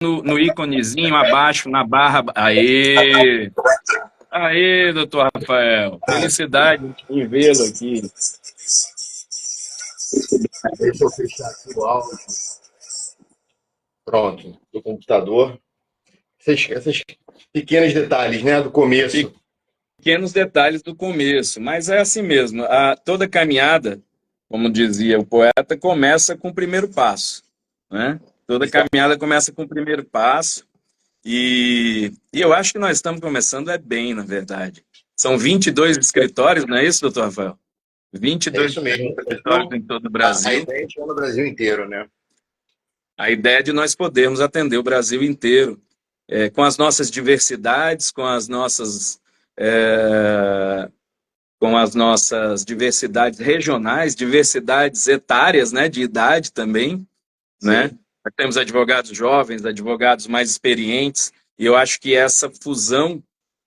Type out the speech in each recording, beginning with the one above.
no íconezinho abaixo, na barra. Aê! Aê, doutor Rafael. Felicidade em vê-lo aqui. Deixa eu fechar aqui o áudio. Pronto, do computador. Esses pequenos detalhes, né, do começo. Pequenos detalhes do começo, mas é assim mesmo. Toda caminhada, como dizia o poeta, começa com o primeiro passo, né? Toda caminhada começa com o primeiro passo e eu acho que nós estamos começando bem, na verdade. São 22 escritórios, não é isso, doutor Rafael? É 22 isso mesmo. escritórios em todo o A Brasil. ideia é chegar no Brasil inteiro, né? A ideia é de nós podermos atender o Brasil inteiro, com as nossas diversidades, é, com as nossas diversidades regionais, diversidades etárias, né, de idade também, né? Sim, Nós temos advogados jovens, advogados mais experientes, e eu acho que essa fusão,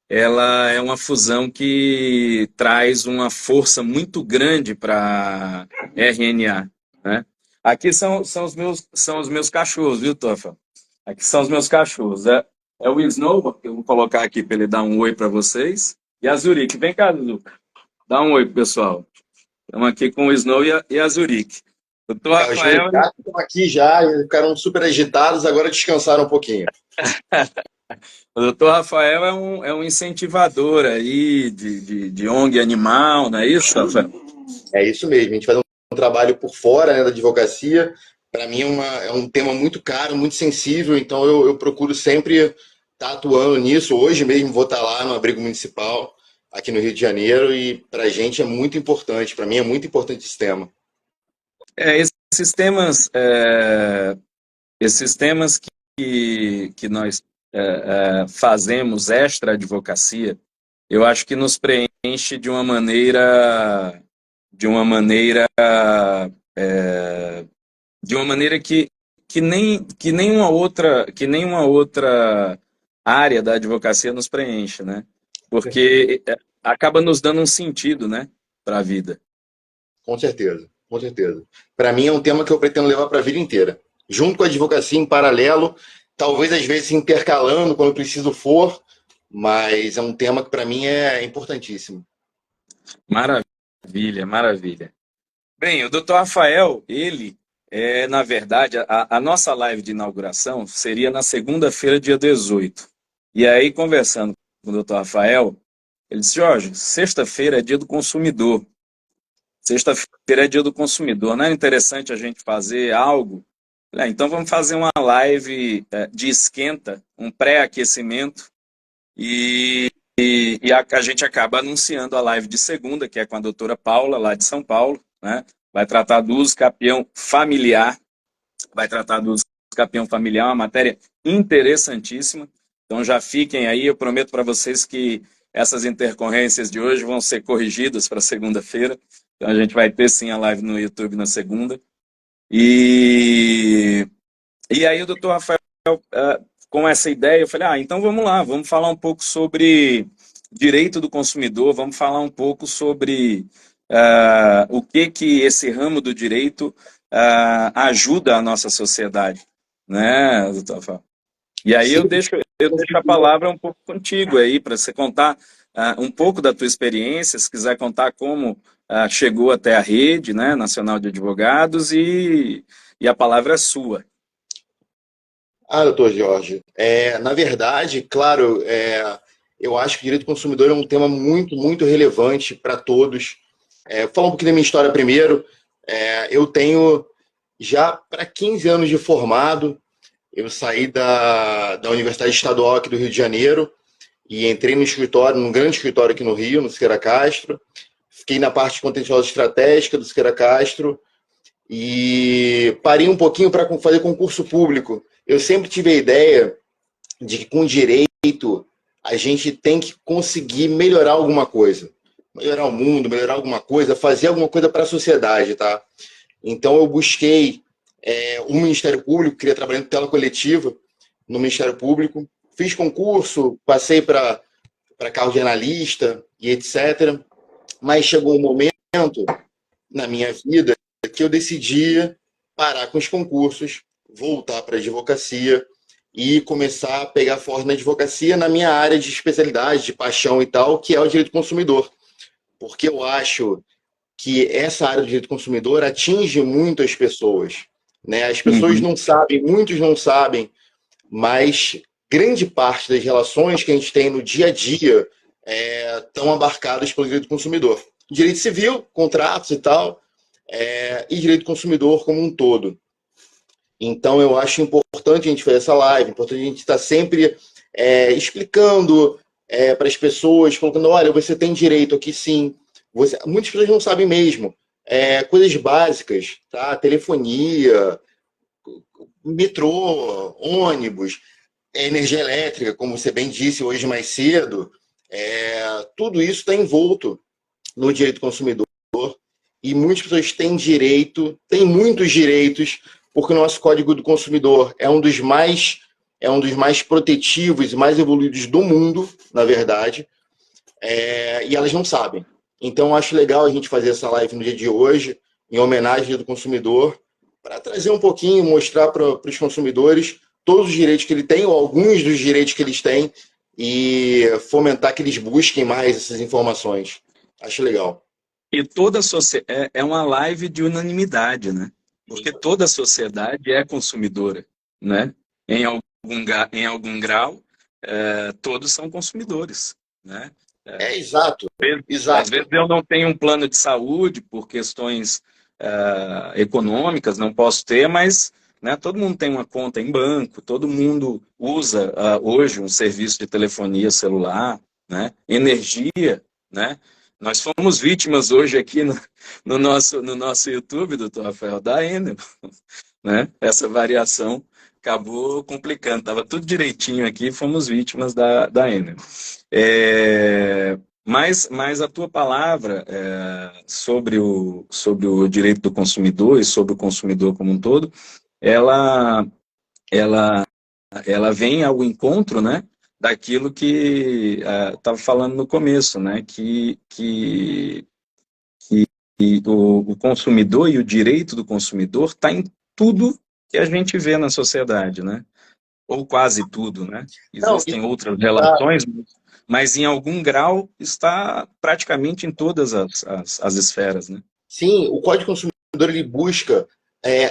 ela é uma fusão que traz uma força muito grande para RNA, né? Aqui são os meus cachorros, viu, Tofa? Aqui são os meus cachorros. É o Snow, que eu vou colocar aqui para ele dar um oi para vocês. E a Zurique, vem cá, Dudu. Dá um oi, pessoal. Estamos aqui com o Snow e a Zurique. Doutor os meus Rafael, gatos estão aqui já, ficaram super agitados, agora descansaram um pouquinho. o doutor Rafael é um incentivador aí de ONG animal, não é isso, Rafael? É isso mesmo, a gente faz um trabalho por fora, né, da advocacia. Para mim é um tema muito caro, muito sensível, então eu procuro sempre estar atuando nisso. Hoje mesmo vou estar lá no abrigo municipal, aqui no Rio de Janeiro, e para a gente é muito importante, para mim é muito importante esse tema. Esses temas, que nós fazemos extra advocacia, eu acho que nos preenche é, de uma maneira que nenhuma outra área da advocacia nos preenche, né? Porque acaba nos dando um sentido, né, para a vida. Com certeza, com certeza. Para mim é um tema que eu pretendo levar para a vida inteira. Junto com a advocacia em paralelo, talvez às vezes intercalando quando preciso for, mas é um tema que para mim é importantíssimo. Maravilha, maravilha. Bem, o doutor Rafael, ele na verdade, a nossa live de inauguração seria na segunda-feira, dia 18. E aí, conversando com o doutor Rafael, ele disse: Jorge, sexta-feira é dia do consumidor. Sexta-feira é dia do consumidor. Não é interessante a gente fazer algo? Então vamos fazer uma live de esquenta, um pré-aquecimento, e a gente acaba anunciando a live de segunda, que é com a doutora Paula, lá de São Paulo, né? Vai tratar do uso capião familiar, uma matéria interessantíssima. Então já fiquem aí, eu prometo para vocês que essas intercorrências de hoje vão ser corrigidas para segunda-feira. Então a gente vai ter sim a live no YouTube na segunda. E, e aí o doutor Rafael, com essa ideia, eu falei, então vamos lá, vamos falar um pouco sobre direito do consumidor, vamos falar um pouco sobre o que esse ramo do direito ajuda a nossa sociedade, né, doutor Rafael? E aí Sim, eu deixo a palavra um pouco contigo aí, para você contar um pouco da tua experiência, se quiser contar como chegou até a Rede, né, Nacional de Advogados, e a palavra é sua. doutor Jorge, na verdade, claro, eu acho que o direito do consumidor é um tema muito, muito relevante para todos. Vou falar um pouquinho da minha história primeiro. Eu tenho já para 15 anos de formado. Eu saí da Universidade Estadual aqui do Rio de Janeiro e entrei no escritório, num grande escritório aqui no Rio, no Siqueira Castro. Fiquei na parte contenciosa estratégica do Siqueira Castro e parei um pouquinho para fazer concurso público. Eu sempre tive a ideia de que com direito a gente tem que conseguir melhorar alguma coisa. Melhorar o mundo, melhorar alguma coisa, fazer alguma coisa para a sociedade, tá? Então eu busquei o Ministério Público, queria trabalhar em tutela coletiva no Ministério Público. Fiz concurso, passei para cargo de analista e etc. Mas chegou um momento na minha vida que eu decidi parar com os concursos, voltar para a advocacia e começar a pegar forte na advocacia na minha área de especialidade, de paixão e tal, que é o direito do consumidor. Porque eu acho que essa área do direito do consumidor atinge muito as pessoas, né? As pessoas Uhum. não sabem, muitos não sabem, mas grande parte das relações que a gente tem no dia a dia estão abarcadas pelo direito do consumidor. Direito civil, contratos e tal, e direito do consumidor como um todo. Então, eu acho importante a gente fazer essa live, importante a gente estar sempre explicando para as pessoas, colocando, olha, você tem direito aqui sim. Muitas pessoas não sabem mesmo. Coisas básicas, tá? Telefonia, metrô, ônibus, energia elétrica, como você bem disse hoje mais cedo, tudo isso está envolto no direito do consumidor e muitas pessoas têm direito, têm muitos direitos, porque o nosso Código do Consumidor é um dos mais protetivos e mais evoluídos do mundo, na verdade, e elas não sabem. Então, eu acho legal a gente fazer essa live no dia de hoje, em homenagem ao Dia do Consumidor, para trazer um pouquinho, mostrar para os consumidores todos os direitos que ele tem, ou alguns dos direitos que eles têm, e fomentar que eles busquem mais essas informações. Acho legal. E toda a sociedade é uma live de unanimidade, né? Porque toda a sociedade é consumidora, né? Em algum grau, todos são consumidores, né? Exato, Às exato. vezes eu não tenho um plano de saúde por questões econômicas, não posso ter, mas né, todo mundo tem uma conta em banco, todo mundo usa hoje um serviço de telefonia celular, né? Energia, né? Nós fomos vítimas hoje aqui no nosso YouTube, doutor Rafael, da Enel, né? Essa variação acabou complicando, estava tudo direitinho aqui, fomos vítimas da Enel. Mas a tua palavra sobre o direito do consumidor e sobre o consumidor como um todo, ela, ela, ela vem ao encontro, né, daquilo que estava falando no começo, né, que o consumidor e o direito do consumidor está em tudo que a gente vê na sociedade, né? Ou quase tudo, né? Não, Existem outras relações, mas em algum grau está praticamente em todas as esferas, né? sim, o Código Consumidor ele busca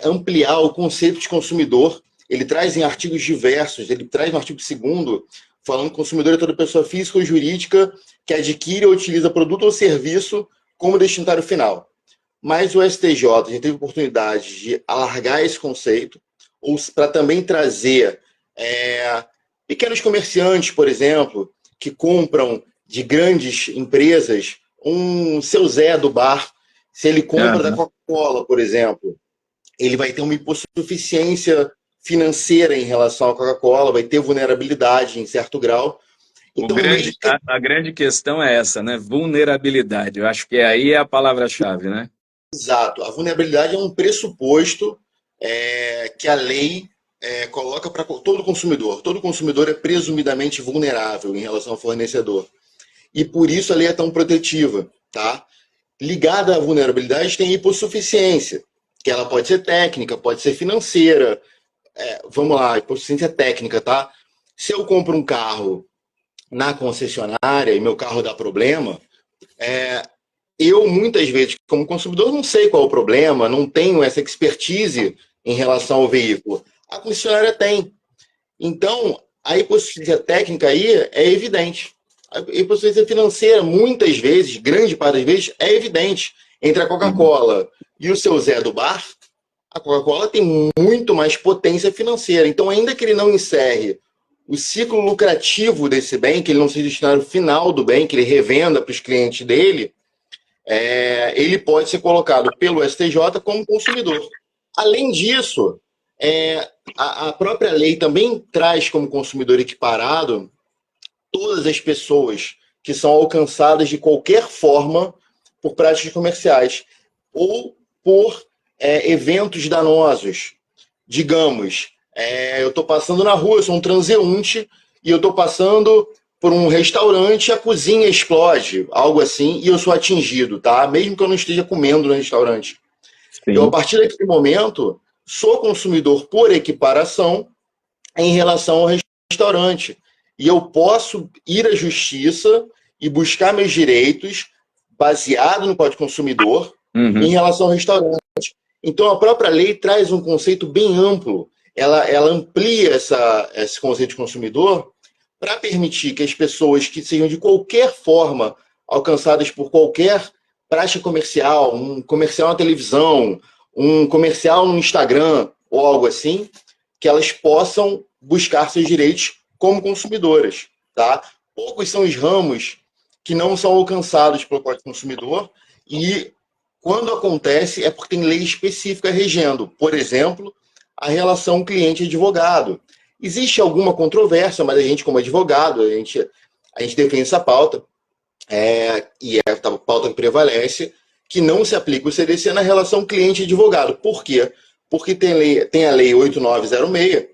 ampliar o conceito de consumidor. Ele traz em artigos diversos, ele traz no artigo 2º, falando que o consumidor é toda pessoa física ou jurídica que adquire ou utiliza produto ou serviço como destinatário final. Mas o STJ já teve oportunidade de alargar esse conceito, ou para também trazer pequenos comerciantes, por exemplo, que compram de grandes empresas um seu Zé do bar. Se ele compra da Aham. Coca-Cola, por exemplo, ele vai ter uma hipossuficiência financeira em relação à Coca-Cola, vai ter vulnerabilidade em certo grau. O Então, mesmo grande, que. a grande questão é essa, né? Vulnerabilidade. Eu acho que aí é a palavra-chave, né? Exato, a vulnerabilidade é um pressuposto que a lei coloca para todo consumidor. Todo consumidor é presumidamente vulnerável em relação ao fornecedor. E por isso a lei é tão protetiva, tá? Ligada à vulnerabilidade tem hipossuficiência, que ela pode ser técnica, pode ser financeira. Vamos lá, hipossuficiência técnica, tá? Se eu compro um carro na concessionária e meu carro dá problema, eu muitas vezes, como consumidor, não sei qual é o problema, não tenho essa expertise em relação ao veículo. A concessionária tem. Então, a hipossuficiência técnica aí é evidente. A hipossuficiência financeira, muitas vezes, grande parte das vezes, é evidente. Entre a Uhum. Coca-Cola e o seu Zé do bar, a Coca-Cola tem muito mais potência financeira. Então, ainda que ele não encerre o ciclo lucrativo desse bem, que ele não seja destinatário final do bem, que ele revenda para os clientes dele, ele pode ser colocado pelo STJ como consumidor. Além disso, a própria lei também traz como consumidor equiparado todas as pessoas que são alcançadas de qualquer forma por práticas comerciais ou por eventos danosos. Digamos, eu estou passando na rua, eu sou um transeunte e eu estou passando por um restaurante, a cozinha explode, algo assim, e eu sou atingido, tá? Mesmo que eu não esteja comendo no restaurante. Eu, a Sim. partir daquele momento, sou consumidor por equiparação em relação ao restaurante. E eu posso ir à justiça e buscar meus direitos baseado no Código do Consumidor em Uhum. relação ao restaurante. Então, a própria lei traz um conceito bem amplo. Ela amplia esse conceito de consumidor para permitir que as pessoas que sejam de qualquer forma alcançadas por qualquer prática comercial, um comercial na televisão, um comercial no Instagram ou algo assim, que elas possam buscar seus direitos como consumidoras, tá? Poucos são os ramos que não são alcançados pelo Código do Consumidor e quando acontece é porque tem lei específica regendo. Por exemplo, a relação cliente-advogado. Existe alguma controvérsia, mas a gente, como advogado, a gente defende essa pauta, e é a pauta que prevalece, que não se aplica o CDC na relação cliente-advogado. Por quê? Porque tem a Lei 8906,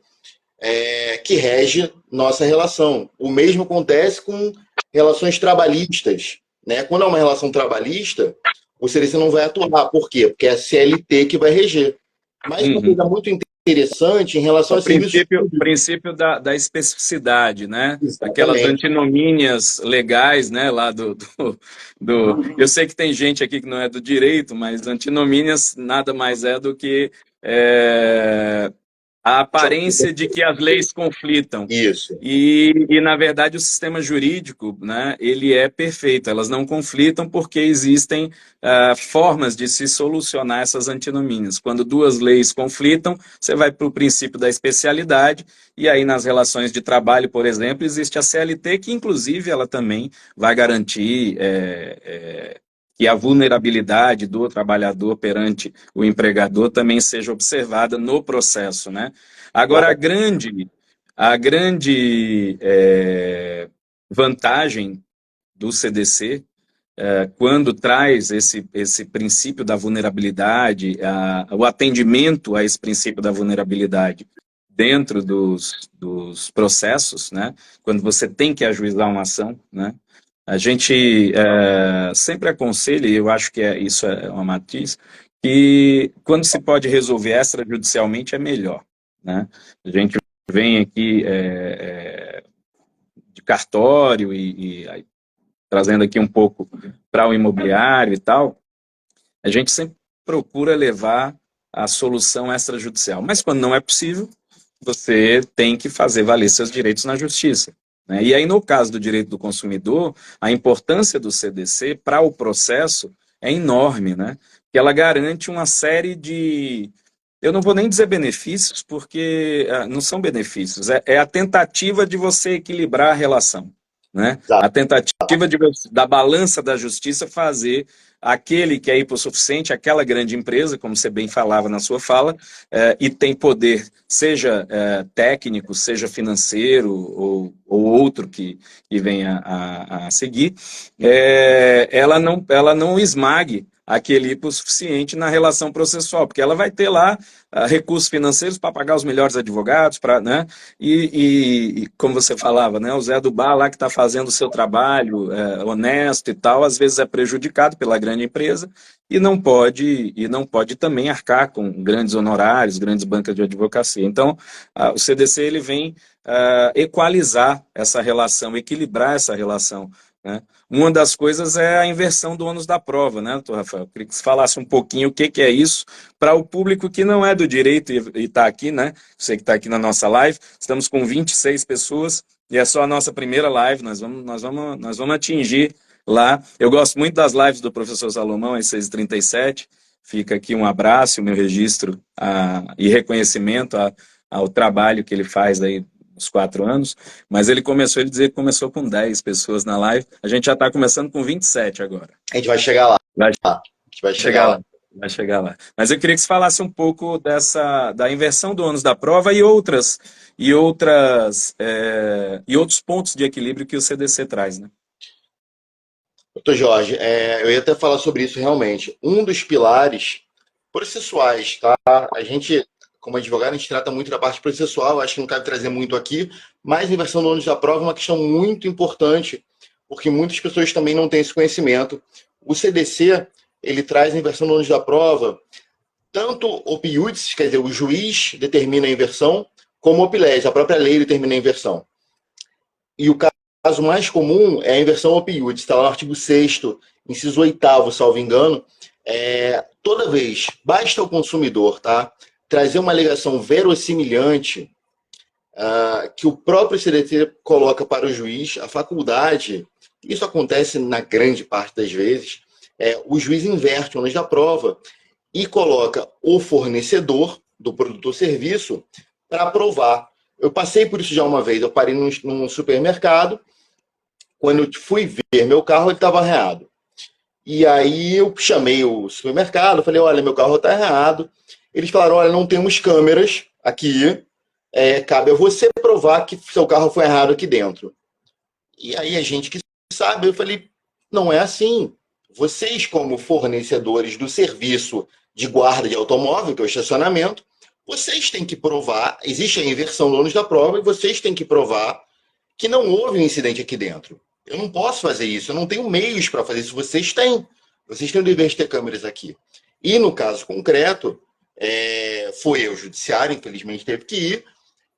que rege nossa relação. O mesmo acontece com relações trabalhistas. Né? Quando é uma relação trabalhista, o CDC não vai atuar. Por quê? Porque é a CLT que vai reger. Mas uma Uhum. coisa muito interessante em relação O a serviços princípio, públicos. princípio da especificidade, né? Aquelas Exatamente. antinomínias legais, né? Lá eu sei que tem gente aqui que não é do direito, mas antinomínias nada mais é do que é, a aparência de que as leis conflitam. Isso. Na verdade, o sistema jurídico, né, ele é perfeito. Elas não conflitam porque existem formas de se solucionar essas antinomínias. Quando duas leis conflitam, você vai para o princípio da especialidade, e aí nas relações de trabalho, por exemplo, existe a CLT, que inclusive ela também vai garantir que a vulnerabilidade do trabalhador perante o empregador também seja observada no processo, né? Agora, a grande vantagem do CDC, quando traz esse princípio da vulnerabilidade, o atendimento a esse princípio da vulnerabilidade dentro dos processos, né? Quando você tem que ajuizar uma ação, né? A gente sempre aconselha, e eu acho que isso é uma matriz, que quando se pode resolver extrajudicialmente é melhor, né? A gente vem aqui de cartório aí, trazendo aqui um pouco para o imobiliário e tal, a gente sempre procura levar a solução extrajudicial. Mas quando não é possível, você tem que fazer valer seus direitos na justiça, né? E aí, no caso do direito do consumidor, a importância do CDC para o processo é enorme, né? Que ela garante uma série de, eu não vou nem dizer benefícios, porque não são benefícios, é a tentativa de você equilibrar a relação, né? A Exato. tentativa da balança da justiça fazer aquele que é hipossuficiente, aquela grande empresa, como você bem falava na sua fala, e tem poder, seja técnico, seja financeiro, ou outro que venha a seguir, ela não esmague aquele hipossuficiente na relação processual, porque ela vai ter lá recursos financeiros para pagar os melhores advogados, né? E como você falava, né? O Zé do Bar lá que está fazendo o seu trabalho honesto e tal, às vezes é prejudicado pela grande empresa e não pode também arcar com grandes honorários, grandes bancas de advocacia. Então, o CDC ele vem equalizar essa relação, equilibrar essa relação, né? Uma das coisas é a inversão do ônus da prova, né, doutor Rafael? Eu queria que você falasse um pouquinho o que é isso para o público que não é do direito e está aqui, né? Você que está aqui na nossa live, estamos com 26 pessoas e é só a nossa primeira live, nós vamos atingir lá. Eu gosto muito das lives do professor Salomão, às 6h37, fica aqui um abraço, o meu registro e reconhecimento ao trabalho que ele faz aí uns 4 anos, mas ele dizia que começou com 10 pessoas na live, a gente já está começando com 27 agora. A gente vai chegar lá. Vai A gente vai chegar chegar lá. lá, vai chegar lá. Mas eu queria que você falasse um pouco da inversão do ônus da prova e outros pontos de equilíbrio que o CDC traz, né? Doutor Jorge, eu ia até falar sobre isso realmente. Um dos pilares processuais, tá? A gente, como advogado, a gente trata muito da parte processual, acho que não cabe trazer muito aqui, mas a inversão do ônus da prova é uma questão muito importante, porque muitas pessoas também não têm esse conhecimento. O CDC, ele traz a inversão do ônus da prova, tanto opiniúdices, quer dizer, o juiz determina a inversão, como opilés, a própria lei determina a inversão. E o caso mais comum é a inversão opioide, está lá no artigo 6º, inciso 8º, salvo engano. Toda vez, basta o consumidor, tá, trazer uma alegação verossimilhante que o próprio CDT coloca para o juiz, a faculdade, isso acontece na grande parte das vezes, o juiz inverte o ônus da prova e coloca o fornecedor do produto ou serviço para provar. Eu passei por isso já uma vez, eu parei num supermercado, quando eu fui ver meu carro, ele estava arreado. E aí eu chamei o supermercado, falei, olha, meu carro está arreado. Eles falaram, olha, não temos câmeras aqui, cabe a você provar que seu carro foi errado aqui dentro. E aí a gente que sabe, eu falei, não é assim. Vocês, como fornecedores do serviço de guarda de automóvel, que é o estacionamento, vocês têm que provar, existe a inversão do ônus da prova, e vocês têm que provar que não houve um incidente aqui dentro. Eu não posso fazer isso, eu não tenho meios para fazer isso. Vocês têm. Vocês têm o dever de ter câmeras aqui. E no caso concreto, foi eu, o judiciário, infelizmente teve que ir,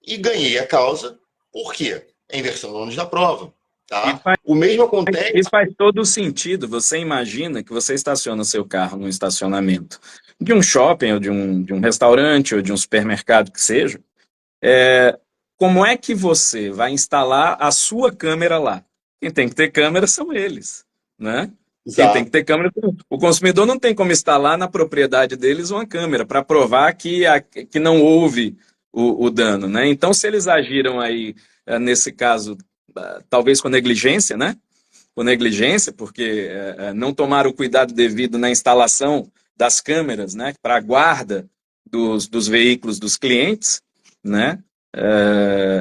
e ganhei a causa. Por quê? A inversão do ônus da prova. Tá? O mesmo acontece... Isso faz todo sentido. Você imagina que você estaciona seu carro num estacionamento de um shopping, ou de um restaurante, ou de um supermercado que seja. Como é que você vai instalar a sua câmera lá? Quem tem que ter câmera são eles, né? Quem tem que ter câmera... O consumidor não tem como instalar na propriedade deles uma câmera para provar que não houve o dano, né? Então, se eles agiram aí, nesse caso, talvez com negligência, né? Com negligência, porque não tomaram o cuidado devido na instalação das câmeras, né? Para a guarda dos veículos dos clientes, né?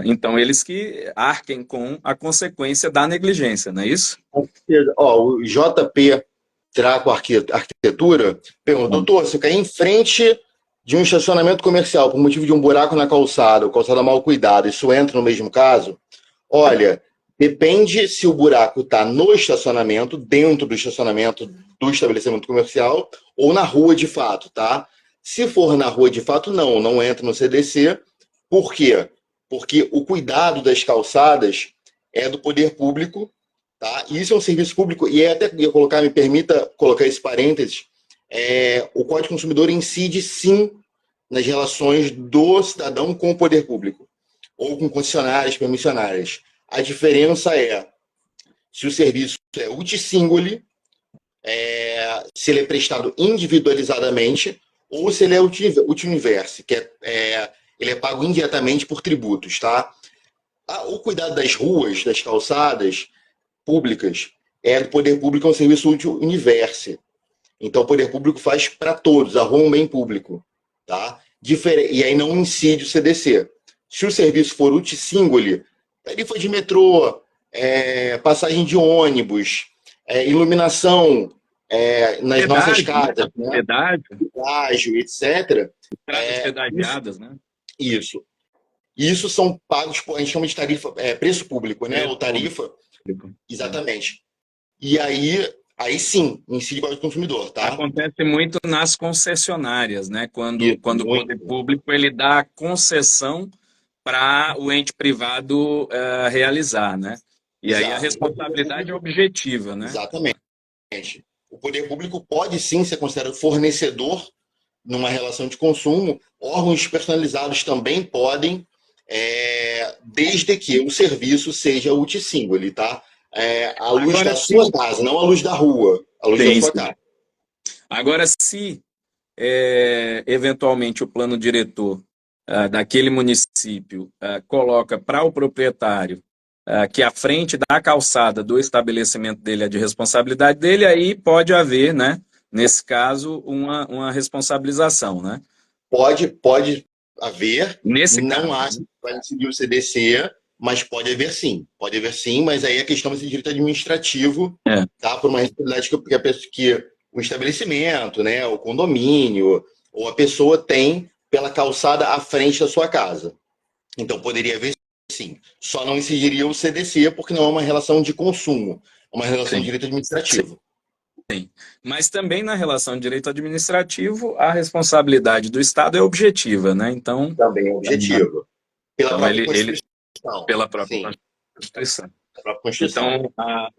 Então, eles que arquem com a consequência da negligência, não é isso? O JP Traco Arquitetura pergunta, doutor, se eu cair em frente de um estacionamento comercial por motivo de um buraco na calçada, ou calçada mal cuidada, isso entra no mesmo caso? Olha, depende se o buraco está no estacionamento, dentro do estacionamento do estabelecimento comercial, ou na rua de fato, tá? Se for na rua de fato, não entra no CDC. Por quê? Porque o cuidado das calçadas é do poder público, tá? E isso é um serviço público, e até me permita colocar esse parênteses, o Código do Consumidor incide sim nas relações do cidadão com o poder público, ou com concessionárias, permissionárias. A diferença é se o serviço é uti-singuli, se ele é prestado individualizadamente, ou se ele é uti-universe, que ele é pago indiretamente por tributos, tá? O cuidado das ruas, das calçadas públicas, do poder público, é um serviço uti-universe. Então, o poder público faz para todos, a rua é um bem público, tá? E aí não incide o CDC. Se o serviço for uti-singuli, tarifa de metrô, passagem de ônibus, iluminação nas nossas casas, né? Pedágio, etc. Estradas pedagiadas, né? Isso são pagos por, a gente chama de tarifa, preço público, né? Ou tarifa. Exatamente. E aí sim, incide para o consumidor, tá? Acontece muito nas concessionárias, né? Quando o poder público ele dá concessão para o ente privado realizar, né? E aí a responsabilidade é objetiva, né? Exatamente. O poder público pode sim ser considerado fornecedor numa relação de consumo. Órgãos personalizados também podem, desde que o serviço seja uti-singuli, tá? A luz agora, da sua casa, não a luz da rua, a luz da sua casa. Agora, se eventualmente o plano diretor daquele município coloca para o proprietário que a frente da calçada do estabelecimento dele é de responsabilidade dele, aí pode haver, né, nesse caso, uma responsabilização, né? Pode haver, nesse não caso, acho que vai incidir o CDC, mas pode haver sim, mas aí a questão é de direito administrativo, tá? Por uma responsabilidade que o estabelecimento, né, o condomínio, ou a pessoa tem pela calçada à frente da sua casa. Então poderia haver sim, só não incidiria o CDC porque não é uma relação de consumo, é uma relação de direito administrativo. Sim. Mas também na relação de direito administrativo, a responsabilidade do Estado é objetiva, né? Então, também é objetiva. Pela Então, própria ele Constituição. pela própria Sim, Constituição. pela própria Constituição. Então,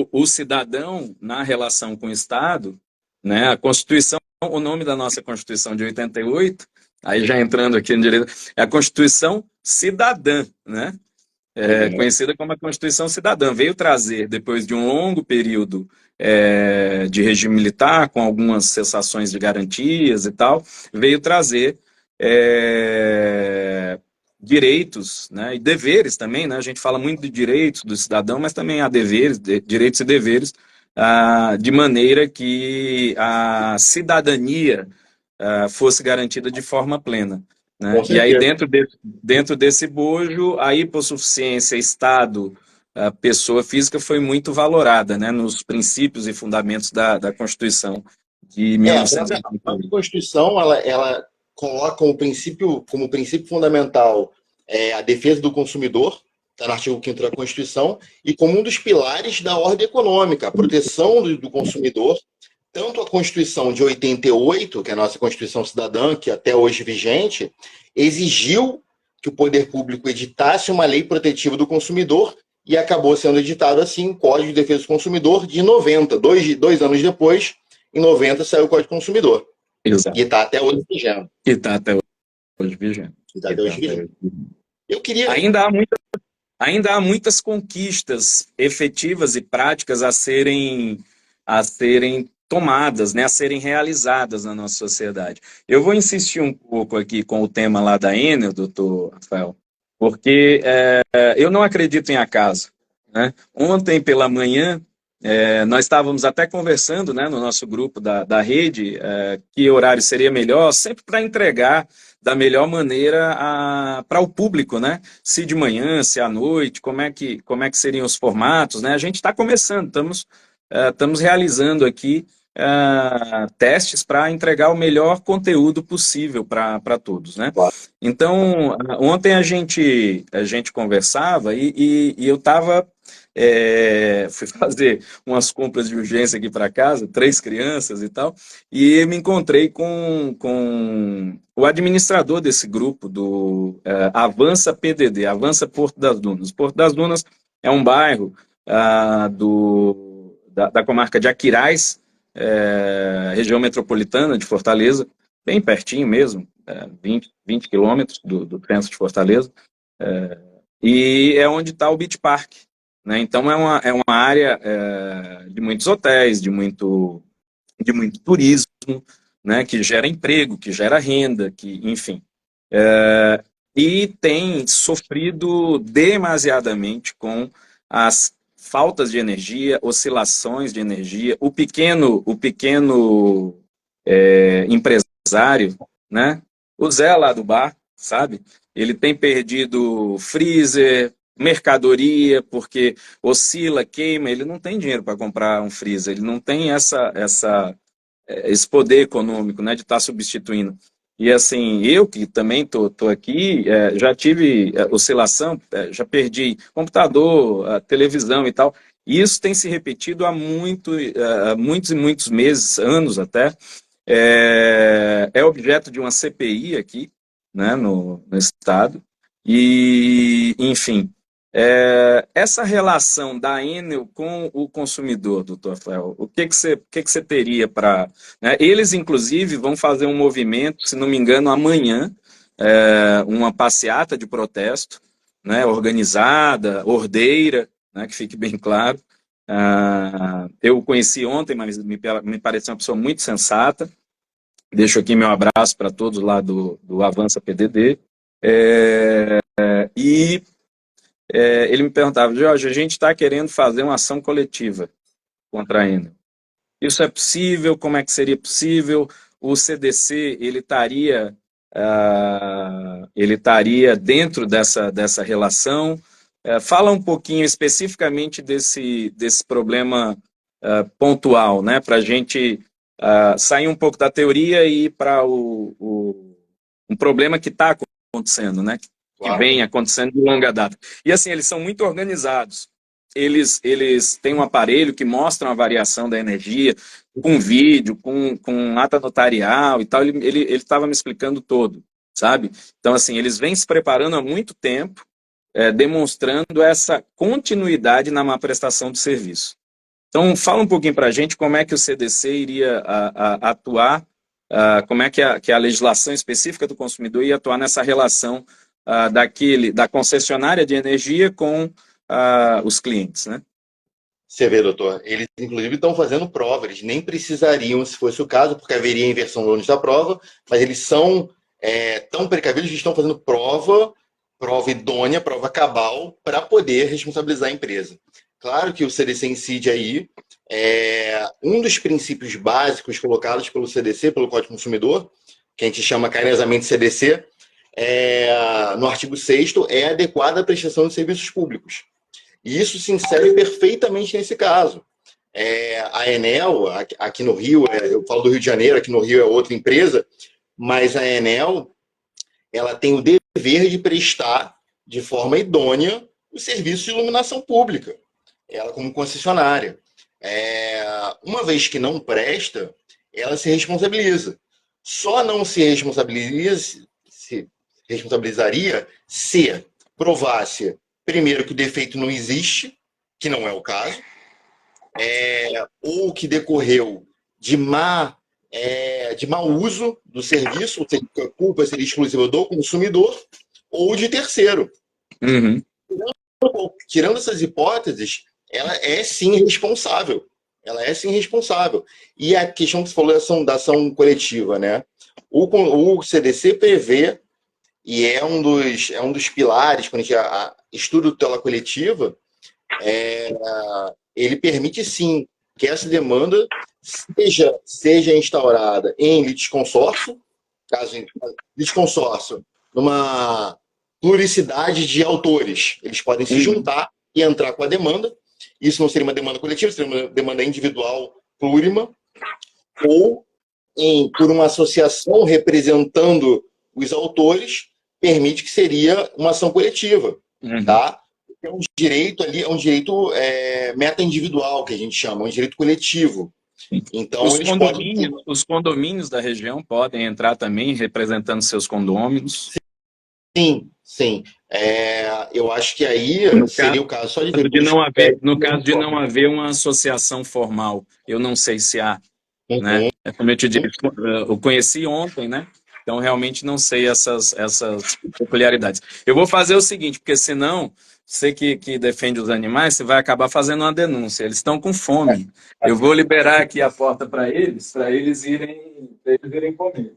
o cidadão, na relação com o Estado, né, a Constituição, o nome da nossa Constituição de 88, aí já entrando aqui no direito, é a Constituição Cidadã, né? Conhecida como a Constituição Cidadã. Veio trazer, depois de um longo período de regime militar, com algumas cessações de garantias e tal, veio trazer direitos, né, e deveres também, né? A gente fala muito de direitos do cidadão, mas também há deveres, direitos e deveres, de maneira que a cidadania fosse garantida de forma plena. Né? Com E aí, certeza. dentro desse bojo, a hipossuficiência, Estado, a pessoa física foi muito valorada, né, nos princípios e fundamentos da Constituição de A própria 1988. Constituição, ela coloca como princípio fundamental a defesa do consumidor, está no artigo 5º da Constituição, e como um dos pilares da ordem econômica, a proteção do consumidor. Tanto a Constituição de 88, que é a nossa Constituição Cidadã, que até hoje vigente, exigiu que o poder público editasse uma lei protetiva do consumidor e acabou sendo editado assim o Código de Defesa do Consumidor de 90. Dois anos depois, em 90, saiu o Código do Consumidor. Exato. E está até hoje vigente. E está até hoje vigente. Eu queria... Ainda há muitas conquistas efetivas e práticas a serem tomadas, né, a serem realizadas na nossa sociedade. Eu vou insistir um pouco aqui com o tema lá da Enel, doutor Rafael, porque eu não acredito em acaso. Né? Ontem pela manhã, nós estávamos até conversando, né, no nosso grupo da rede, que horário seria melhor, sempre para entregar da melhor maneira para o público, né? Se de manhã, se à noite, como é que seriam os formatos, né? A gente está começando, estamos realizando aqui testes para entregar o melhor conteúdo possível para todos, né? Então, ontem a gente conversava e eu estava fui fazer umas compras de urgência aqui para casa, 3 crianças e tal, e me encontrei com o administrador desse grupo, do Avança PDD, Avança Porto das Dunas. Porto das Dunas é um bairro da comarca de Aquiraz, região metropolitana de Fortaleza, bem pertinho mesmo, 20 quilômetros do centro de Fortaleza, e é onde está o Beach Park. Né? Então, é uma área de muitos hotéis, de muito turismo, né? Que gera emprego, que gera renda, que, enfim. E tem sofrido demasiadamente com as faltas de energia, oscilações de energia. O pequeno empresário, né? O Zé lá do bar, sabe? Ele tem perdido freezer, mercadoria, porque oscila, queima, ele não tem dinheiro para comprar um freezer, ele não tem esse poder econômico, né, de estar substituindo. E assim, eu que também tô aqui, já tive oscilação, já perdi computador, televisão e tal, e isso tem se repetido há muitos e muitos meses, anos até. É objeto de uma CPI aqui, né, no estado, e, enfim, essa relação da Enel com o consumidor, doutor Rafael, o que você teria para... Né? Eles, inclusive, vão fazer um movimento, se não me engano, amanhã, uma passeata de protesto, né, organizada, ordeira, né, que fique bem claro. Eu o conheci ontem, mas me pareceu uma pessoa muito sensata. Deixo aqui meu abraço para todos lá do Avança PDD. E ele me perguntava, Jorge, a gente está querendo fazer uma ação coletiva contra a Enel. Isso é possível? Como é que seria possível? O CDC, ele estaria dentro dessa relação? Fala um pouquinho especificamente desse problema pontual, né? Para a gente sair um pouco da teoria e ir para um problema que está acontecendo, né? Que vem acontecendo de longa data. E assim, eles são muito organizados. Eles têm um aparelho que mostra a variação da energia, com vídeo, com ata notarial e tal. Ele estava me explicando todo, sabe? Então, assim, eles vêm se preparando há muito tempo, demonstrando essa continuidade na má prestação de serviço. Então, fala um pouquinho para a gente como é que o CDC iria atuar, como é que a legislação específica do consumidor ia atuar nessa relação da concessionária de energia com os clientes, né? Você vê, doutor, eles inclusive estão fazendo prova, eles nem precisariam, se fosse o caso, porque haveria inversão do ônus da prova, mas eles são tão precavidos que estão fazendo prova idônea, prova cabal, para poder responsabilizar a empresa. Claro que o CDC incide aí, um dos princípios básicos colocados pelo CDC, pelo Código do Consumidor, que a gente chama carinhosamente CDC, no artigo 6º, é a adequada prestação de serviços públicos. E isso se insere perfeitamente nesse caso. A Enel, aqui no Rio, eu falo do Rio de Janeiro, aqui no Rio é outra empresa, mas a Enel, ela tem o dever de prestar de forma idônea o serviço de iluminação pública, ela como concessionária. Uma vez que não presta, ela se responsabiliza. Só não se responsabilizaria se provasse, primeiro, que o defeito não existe, que não é o caso, ou que decorreu de mau uso do serviço, ou seja, que a culpa seria exclusiva do consumidor, ou de terceiro. Uhum. Tirando essas hipóteses, ela é sim responsável. Ela é sim responsável. E a questão que você falou da ação coletiva, né? O CDC prevê, e é um dos pilares, quando a gente estuda tutela coletiva, ele permite sim que essa demanda seja instaurada em litisconsórcio, caso litisconsórcio, numa pluricidade de autores. Eles podem se juntar e entrar com a demanda. Isso não seria uma demanda coletiva, seria uma demanda individual plurima, ou por uma associação representando os autores, permite que seria uma ação coletiva. Tá? É um direito ali, meta-individual, que a gente chama, um direito coletivo. Então, os condomínios da região podem entrar também representando seus condôminos? Sim. Eu acho que aí seria o caso só no caso de não haver uma associação formal. Eu não sei se há, né? Como eu te disse, eu conheci ontem, né? Então, realmente não sei essas peculiaridades. Eu vou fazer o seguinte, porque senão, você que defende os animais, você vai acabar fazendo uma denúncia. Eles estão com fome. Eu vou liberar aqui a porta para eles irem comer.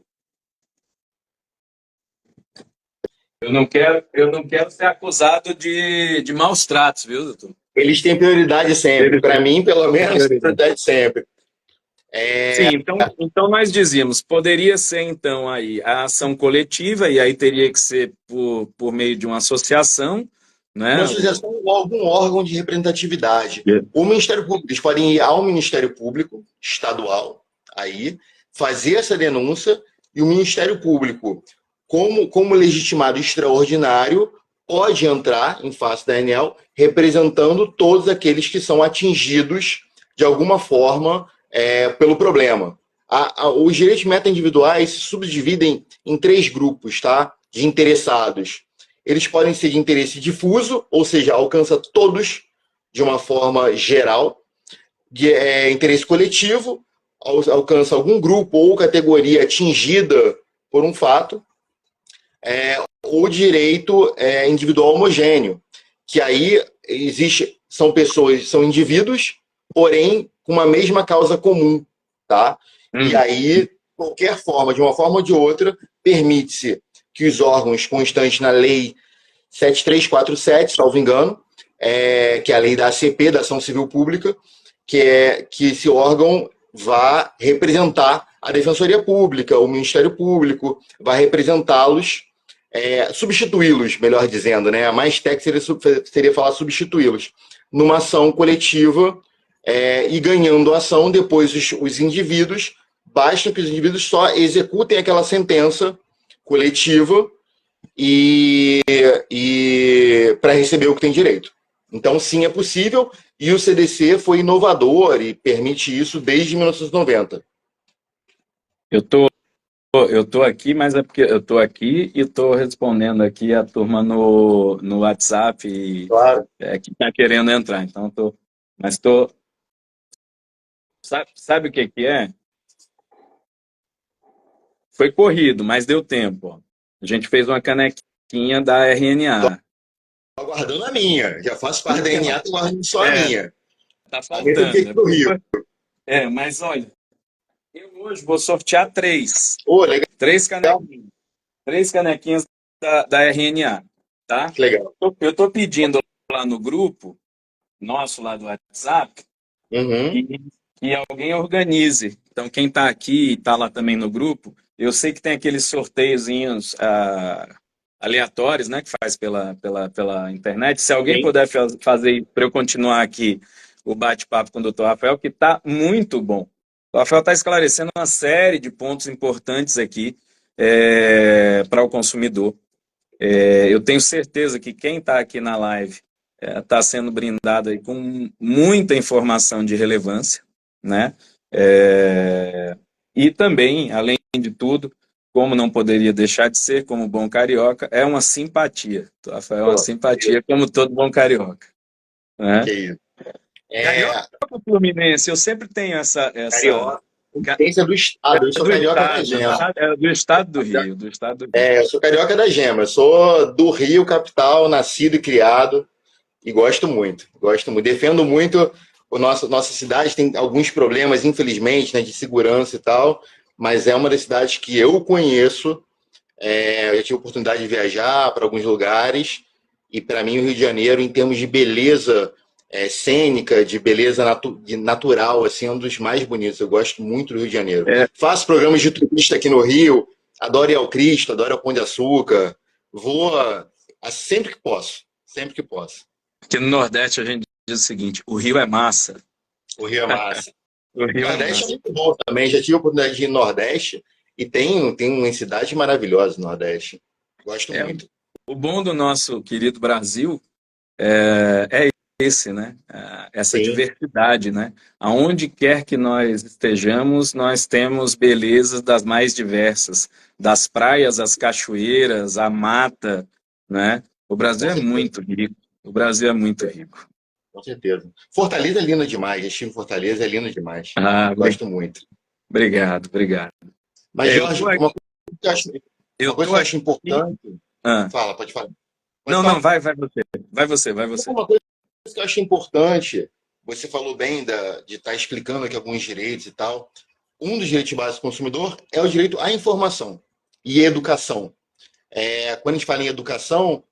Eu não quero ser acusado de maus tratos, viu, doutor? Eles têm prioridade sempre. Para mim, pelo menos, prioridade sempre. Sim, então nós dizíamos, poderia ser então aí a ação coletiva, e aí teria que ser por meio de uma associação, né? Uma associação ou algum órgão de representatividade. O Ministério Público, eles podem ir ao Ministério Público estadual, aí, fazer essa denúncia, e o Ministério Público, como legitimado extraordinário, pode entrar em face da ANEEL representando todos aqueles que são atingidos de alguma forma pelo problema. Os direitos meta-individuais se subdividem em 3 grupos, tá? De interessados. Eles podem ser de interesse difuso, ou seja, alcança todos de uma forma geral. Interesse coletivo, alcança algum grupo ou categoria atingida por um fato. O direito individual homogêneo, que aí são indivíduos, porém com uma mesma causa comum, tá? E aí, qualquer forma, de uma forma ou de outra, permite-se que os órgãos constantes na Lei 7347, salvo engano, que é a lei da ACP, da Ação Civil Pública, que esse órgão vá representar a Defensoria Pública, o Ministério Público, vai representá-los, substituí-los, melhor dizendo, né? A mais técnica seria falar substituí-los, numa ação coletiva, e ganhando a ação, depois os indivíduos, basta que os indivíduos só executem aquela sentença coletiva e para receber o que tem direito. Então, sim, é possível, e o CDC foi inovador e permite isso desde 1990. Eu estou eu tô aqui, mas é porque eu tô aqui e tô respondendo aqui a turma no WhatsApp Claro. que tá querendo entrar. Então, mas tô, sabe o que que é? Foi corrido, mas deu tempo. Ó. A gente fez uma canequinha da RNA. Tô aguardando a minha. Já faço parte da DNA, tô aguardando só a É, minha. tá A minha tem que faltando. ir pro Rio. Mas olha, eu hoje vou sortear três. Ô, legal, Três canequinhas. Três canequinhas da RNA, tá? que legal. Eu estou pedindo lá no grupo, nosso lá do WhatsApp, Uhum. que, que alguém organize. Então, quem está aqui e está lá também no grupo, eu sei que tem aqueles sorteiozinhos aleatórios, né, que faz pela internet. Se alguém Sim. puder fazer para eu continuar aqui o bate-papo com o Dr. Rafael, que está muito bom. O Rafael está esclarecendo uma série de pontos importantes aqui para o consumidor. Eu tenho certeza que quem está aqui na live está sendo brindado aí com muita informação de relevância, né? E também, além de tudo, como não poderia deixar de ser, como bom carioca, é uma simpatia. Rafael, é uma Pô, simpatia, como todo bom carioca, né? que isso. Carioca É, ou Fluminense? Eu sempre tenho essa. carioca. Competência do Estado. Eu É sou do carioca da estado, Gema. tá? É do estado do Rio, do estado do Rio. Eu sou carioca da Gema. Eu sou do Rio, capital, nascido e criado. E gosto muito. Gosto muito. Defendo muito nossa cidade. Tem alguns problemas, infelizmente, né, de segurança e tal. Mas é uma das cidades que eu conheço. Eu já tive a oportunidade de viajar para alguns lugares. E para mim, o Rio de Janeiro, em termos de beleza cênica, de beleza natural, assim, é um dos mais bonitos. Eu gosto muito do Rio de Janeiro. É, Faço programas de turista aqui no Rio, adoro ir ao Cristo, adoro ir ao Pão de Açúcar. Vou sempre que posso, sempre que posso. porque no Nordeste a gente diz o seguinte: o Rio é massa. O Rio é massa. O Rio é Nordeste é massa. muito bom também. Já tive a oportunidade de ir no Nordeste e tem uma cidade maravilhosa no Nordeste. Gosto É, muito. o bom do nosso querido Brasil é esse, né? Essa Sim, diversidade, né? Aonde quer que nós estejamos, nós temos belezas das mais diversas, das praias, às cachoeiras, à mata, né? O com Brasil é certeza, muito rico. O Brasil é muito rico. com certeza. Fortaleza é lindo demais. Já estive em Fortaleza, é lindo demais. Ah, Gosto muito. obrigado, obrigado. Mas, Eu tô Jorge, aqui, eu uma coisa tô que eu acho aqui. importante. Ah, Fala, pode falar. Pode não, não, falar. vai você, vai você, vai você. Uma coisa que eu acho importante, você falou bem de estar explicando aqui alguns direitos e tal. Um dos direitos básicos do consumidor é o direito à informação e educação. Quando a gente fala em educação,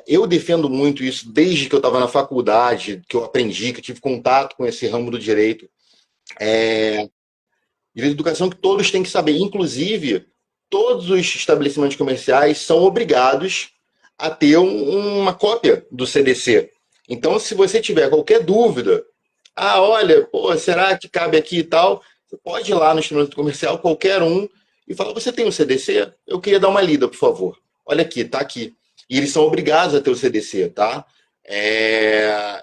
eu defendo muito isso desde que eu estava na faculdade, que eu aprendi, que eu tive contato com esse ramo do direito. Direito à educação que todos têm que saber. Inclusive, todos os estabelecimentos comerciais são obrigados a ter uma cópia do CDC. Então, se você tiver qualquer dúvida, olha, pô, será que cabe aqui e tal? Você pode ir lá no estabelecimento comercial, qualquer um, e falar: você tem o CDC? Eu queria dar uma lida, por favor. Olha aqui, tá aqui. E eles são obrigados a ter o CDC, tá?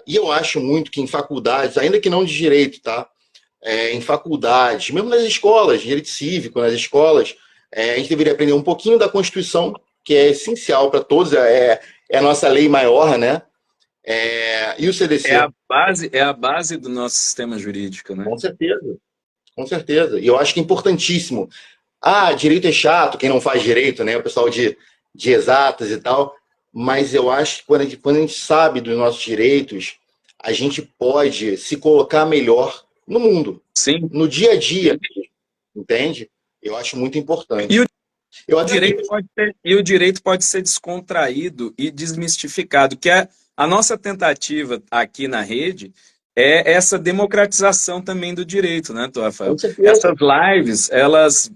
E eu acho muito que em faculdades, ainda que não de direito, tá? Em faculdades, mesmo nas escolas, direito cívico, nas escolas, a gente deveria aprender um pouquinho da Constituição, que é essencial para todos, é a nossa lei maior, né? E o CDC. É a base do nosso sistema jurídico, né? Com certeza, com certeza. E eu acho que é importantíssimo. Direito é chato, quem não faz direito, né? O pessoal de exatas e tal. Mas eu acho que quando a gente sabe dos nossos direitos, a gente pode se colocar melhor no mundo, Sim. no dia a dia, entende? Eu acho muito E importante. o Eu até direito pode ser descontraído e desmistificado, que é a nossa tentativa aqui na rede é essa democratização também do direito, né, Tô, Rafael? com certeza. Essas lives,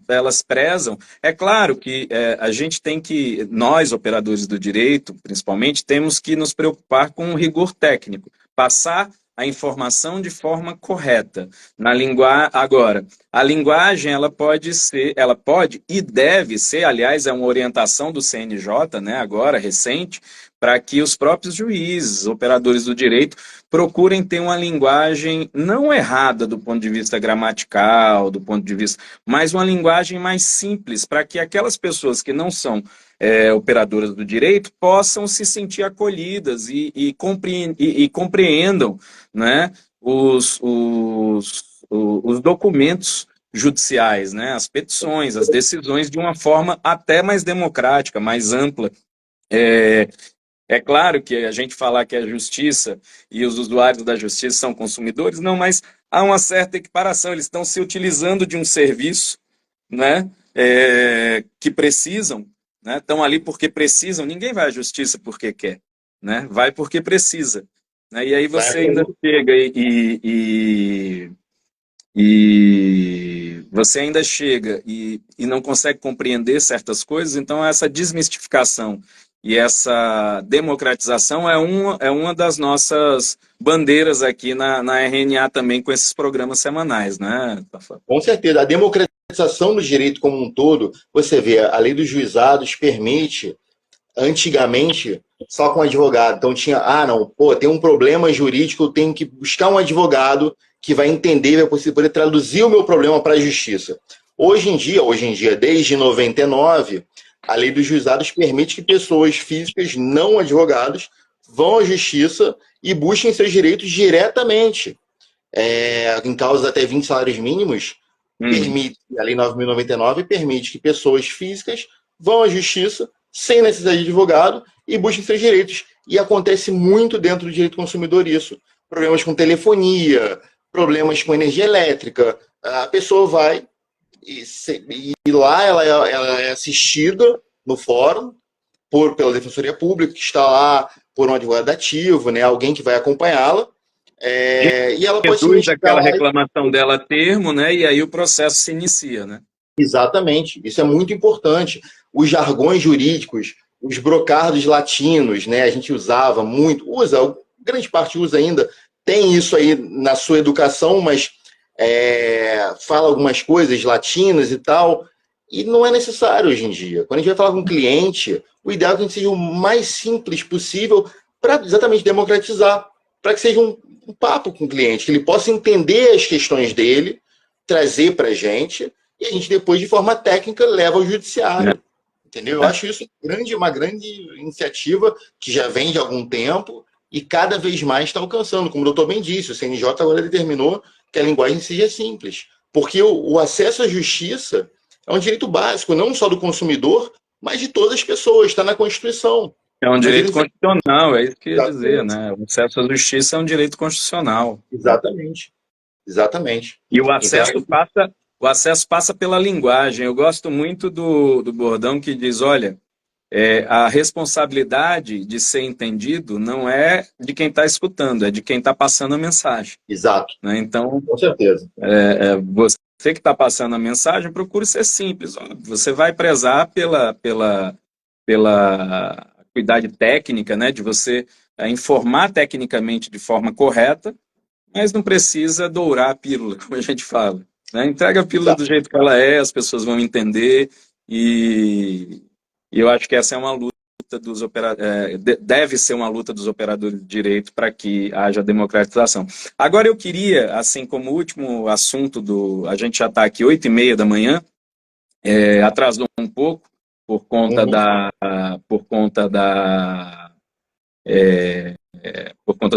elas prezam. É claro que a gente tem que, nós, operadores do direito, principalmente, temos que nos preocupar com o rigor técnico, passar a informação de forma correta. Agora, a linguagem, ela pode e deve ser, aliás, é uma orientação do CNJ, né, agora, recente, para que os próprios juízes, operadores do direito, procurem ter uma linguagem não errada do ponto de vista gramatical, do ponto de vista, mas uma linguagem mais simples, para que aquelas pessoas que não são operadoras do direito possam se sentir acolhidas e compreendam, né, os documentos judiciais, né, as petições, as decisões de uma forma até mais democrática, mais ampla. É claro que a gente falar que a justiça e os usuários da justiça são consumidores, não, mas há uma certa equiparação, eles estão se utilizando de um serviço, né, que precisam, né, estão ali porque precisam, ninguém vai à justiça porque quer, né, vai porque precisa. Né, e aí você ainda chega e você ainda chega e não consegue compreender certas coisas, então essa desmistificação e essa democratização é uma das nossas bandeiras aqui na RNA também, com esses programas semanais, né, Tafa? Com certeza. A democratização do direito como um todo, você vê, a lei dos juizados permite, antigamente, só com advogado. Então tinha, não, tem um problema jurídico, eu tenho que buscar um advogado que vai entender, vai poder traduzir o meu problema para a justiça. Hoje em dia, desde 99, a lei dos juizados permite que pessoas físicas não advogados vão à justiça e busquem seus direitos diretamente. Em causas até 20 salários mínimos, permite, a lei 9.099 permite que pessoas físicas vão à justiça sem necessidade de advogado e busquem seus direitos. E acontece muito dentro do direito consumidor isso. Problemas com telefonia, problemas com energia elétrica. A pessoa vai e lá ela é assistida no fórum pela Defensoria Pública, que está lá por um advogado ativo, né, alguém que vai acompanhá-la. E ela pode se reduz aquela reclamação dela a termo, né? E aí o processo se inicia, né? Exatamente, isso é muito importante. Os jargões jurídicos, os brocardos latinos, né? A gente usava muito, grande parte usa ainda, tem isso aí na sua educação, mas fala algumas coisas latinas e tal, e não é necessário hoje em dia. Quando a gente vai falar com um cliente, o ideal é que a gente seja o mais simples possível para exatamente democratizar, para que seja um papo com o cliente, que ele possa entender as questões dele, trazer para a gente, e a gente depois, de forma técnica, leva ao judiciário. Entendeu? Eu acho isso uma grande iniciativa que já vem de algum tempo e cada vez mais está alcançando. Como o doutor bem disse, o CNJ agora determinou que a linguagem seja simples. Porque o acesso à justiça é um direito básico, não só do consumidor, mas de todas as pessoas, está na Constituição. É um direito constitucional, é isso que eu ia dizer, né? O acesso à justiça é um direito constitucional. Exatamente. Exatamente. E o acesso passa pela linguagem. Eu gosto muito do bordão que diz, olha, a responsabilidade de ser entendido não é de quem está escutando, é de quem está passando a mensagem. Exato. Né? Então, com certeza. Você que está passando a mensagem, procure ser simples. Você vai prezar pela acuidade técnica, né, de você informar tecnicamente de forma correta, mas não precisa dourar a pílula, como a gente fala. Né? Entrega a pílula do jeito que ela é, as pessoas vão entender, e eu acho que essa é uma luta dos deve ser uma luta dos operadores de direito para que haja democratização. Agora eu queria, assim como último assunto a gente já está aqui 8h30 da manhã, atrasou um pouco por conta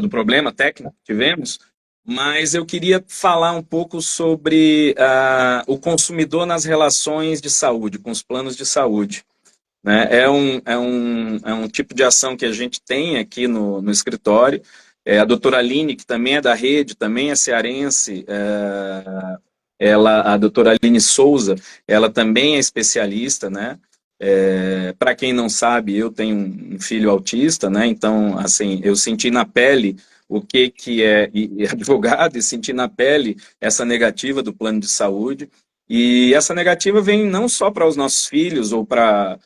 do problema técnico que tivemos, mas eu queria falar um pouco sobre o consumidor nas relações de saúde, com os planos de saúde. Né? É um tipo de ação que a gente tem aqui no escritório. A doutora Aline, que também é da rede, também é cearense, a doutora Aline Souza, ela também é especialista, né? Para quem não sabe, eu tenho um filho autista, né? Então, assim, eu senti na pele o que é advogado e senti na pele essa negativa do plano de saúde. E essa negativa vem não só para os nossos filhos ou para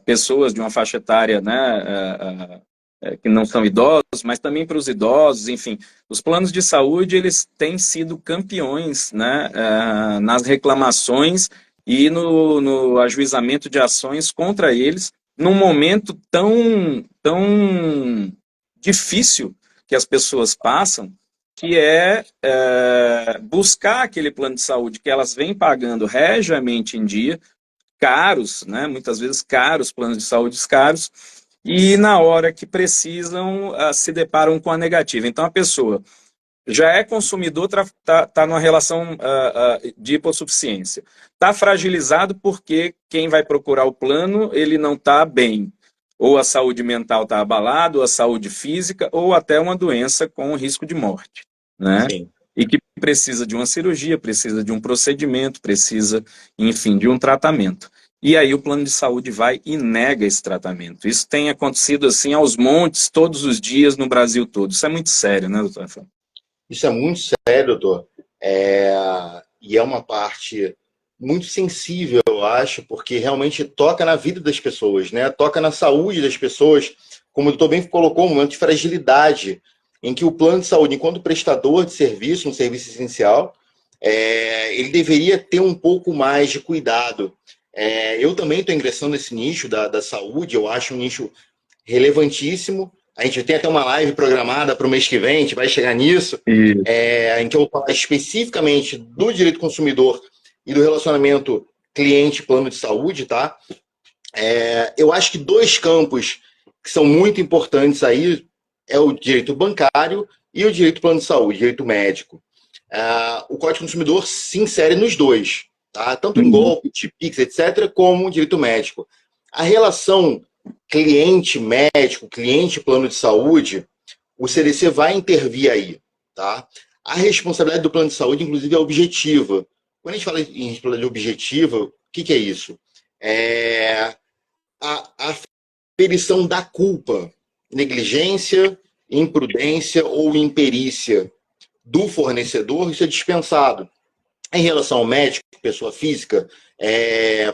pessoas de uma faixa etária, né, que não são idosos, mas também para os idosos, enfim. Os planos de saúde, eles têm sido campeões, né, nas reclamações e no ajuizamento de ações contra eles, num momento tão difícil que as pessoas passam, que buscar aquele plano de saúde que elas vêm pagando regiamente em dia, caros, né? Muitas vezes caros, planos de saúde caros, e na hora que precisam, se deparam com a negativa. Então a pessoa já é consumidor, está numa relação de hipossuficiência. Está fragilizado porque quem vai procurar o plano, ele não está bem. Ou a saúde mental está abalada, ou a saúde física, ou até uma doença com risco de morte, né? Sim. E que precisa de uma cirurgia, precisa de um procedimento, precisa, enfim, de um tratamento. E aí o plano de saúde vai e nega esse tratamento. Isso tem acontecido assim aos montes, todos os dias, no Brasil todo. Isso é muito sério, né, doutor Rafael? Isso é muito sério, doutor. É, e é uma parte muito sensível, eu acho, porque realmente toca na vida das pessoas, né? Toca na saúde das pessoas, como o doutor bem colocou, um momento de fragilidade, em que o plano de saúde, enquanto prestador de serviço, um serviço essencial, ele deveria ter um pouco mais de cuidado. Eu também estou ingressando nesse nicho da saúde, eu acho um nicho relevantíssimo. A gente tem até uma live programada para o mês que vem, a gente vai chegar nisso, Isso. em que eu vou falar especificamente do direito consumidor e do relacionamento cliente-plano de saúde, tá? Eu acho que dois campos que são muito importantes aí é o direito bancário e o direito plano de saúde, direito médico. O Código do Consumidor se insere nos dois, tá? Tanto em Uhum. golpe, TIPIX, etc., como o direito médico. A relação cliente-médico, cliente-plano de saúde, o CDC vai intervir aí, tá? A responsabilidade do plano de saúde, inclusive, é objetiva. Quando a gente fala em responsabilidade objetiva, o que é isso? É a aferição da culpa, negligência, imprudência ou imperícia do fornecedor, isso é dispensado. Em relação ao médico, pessoa física,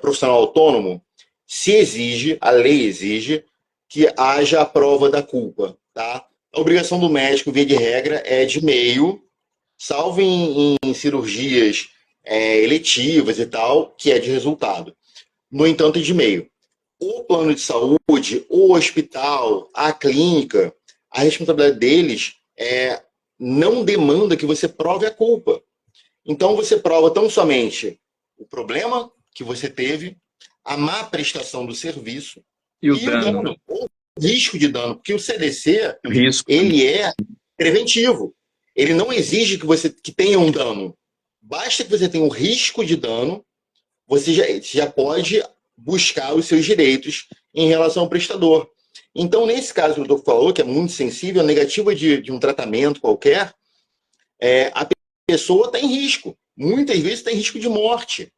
profissional autônomo, se exige, a lei exige, que haja a prova da culpa. Tá? A obrigação do médico, via de regra, é de meio, salvo em cirurgias eletivas e tal, que é de resultado. No entanto, é de meio. O plano de saúde, o hospital, a clínica, a responsabilidade deles não demanda que você prove a culpa. Então você prova tão somente o problema que você teve, a má prestação do serviço E o e o dano, dano, ou risco de dano, porque o CDC o risco. ele é preventivo. Ele não exige que você tenha um dano. Basta que você tenha um risco de dano, você já pode buscar os seus direitos em relação ao prestador. Então, nesse caso que o doutor falou, que é muito sensível, a negativa de um tratamento qualquer, a pessoa está em risco. Muitas vezes está em risco de morte.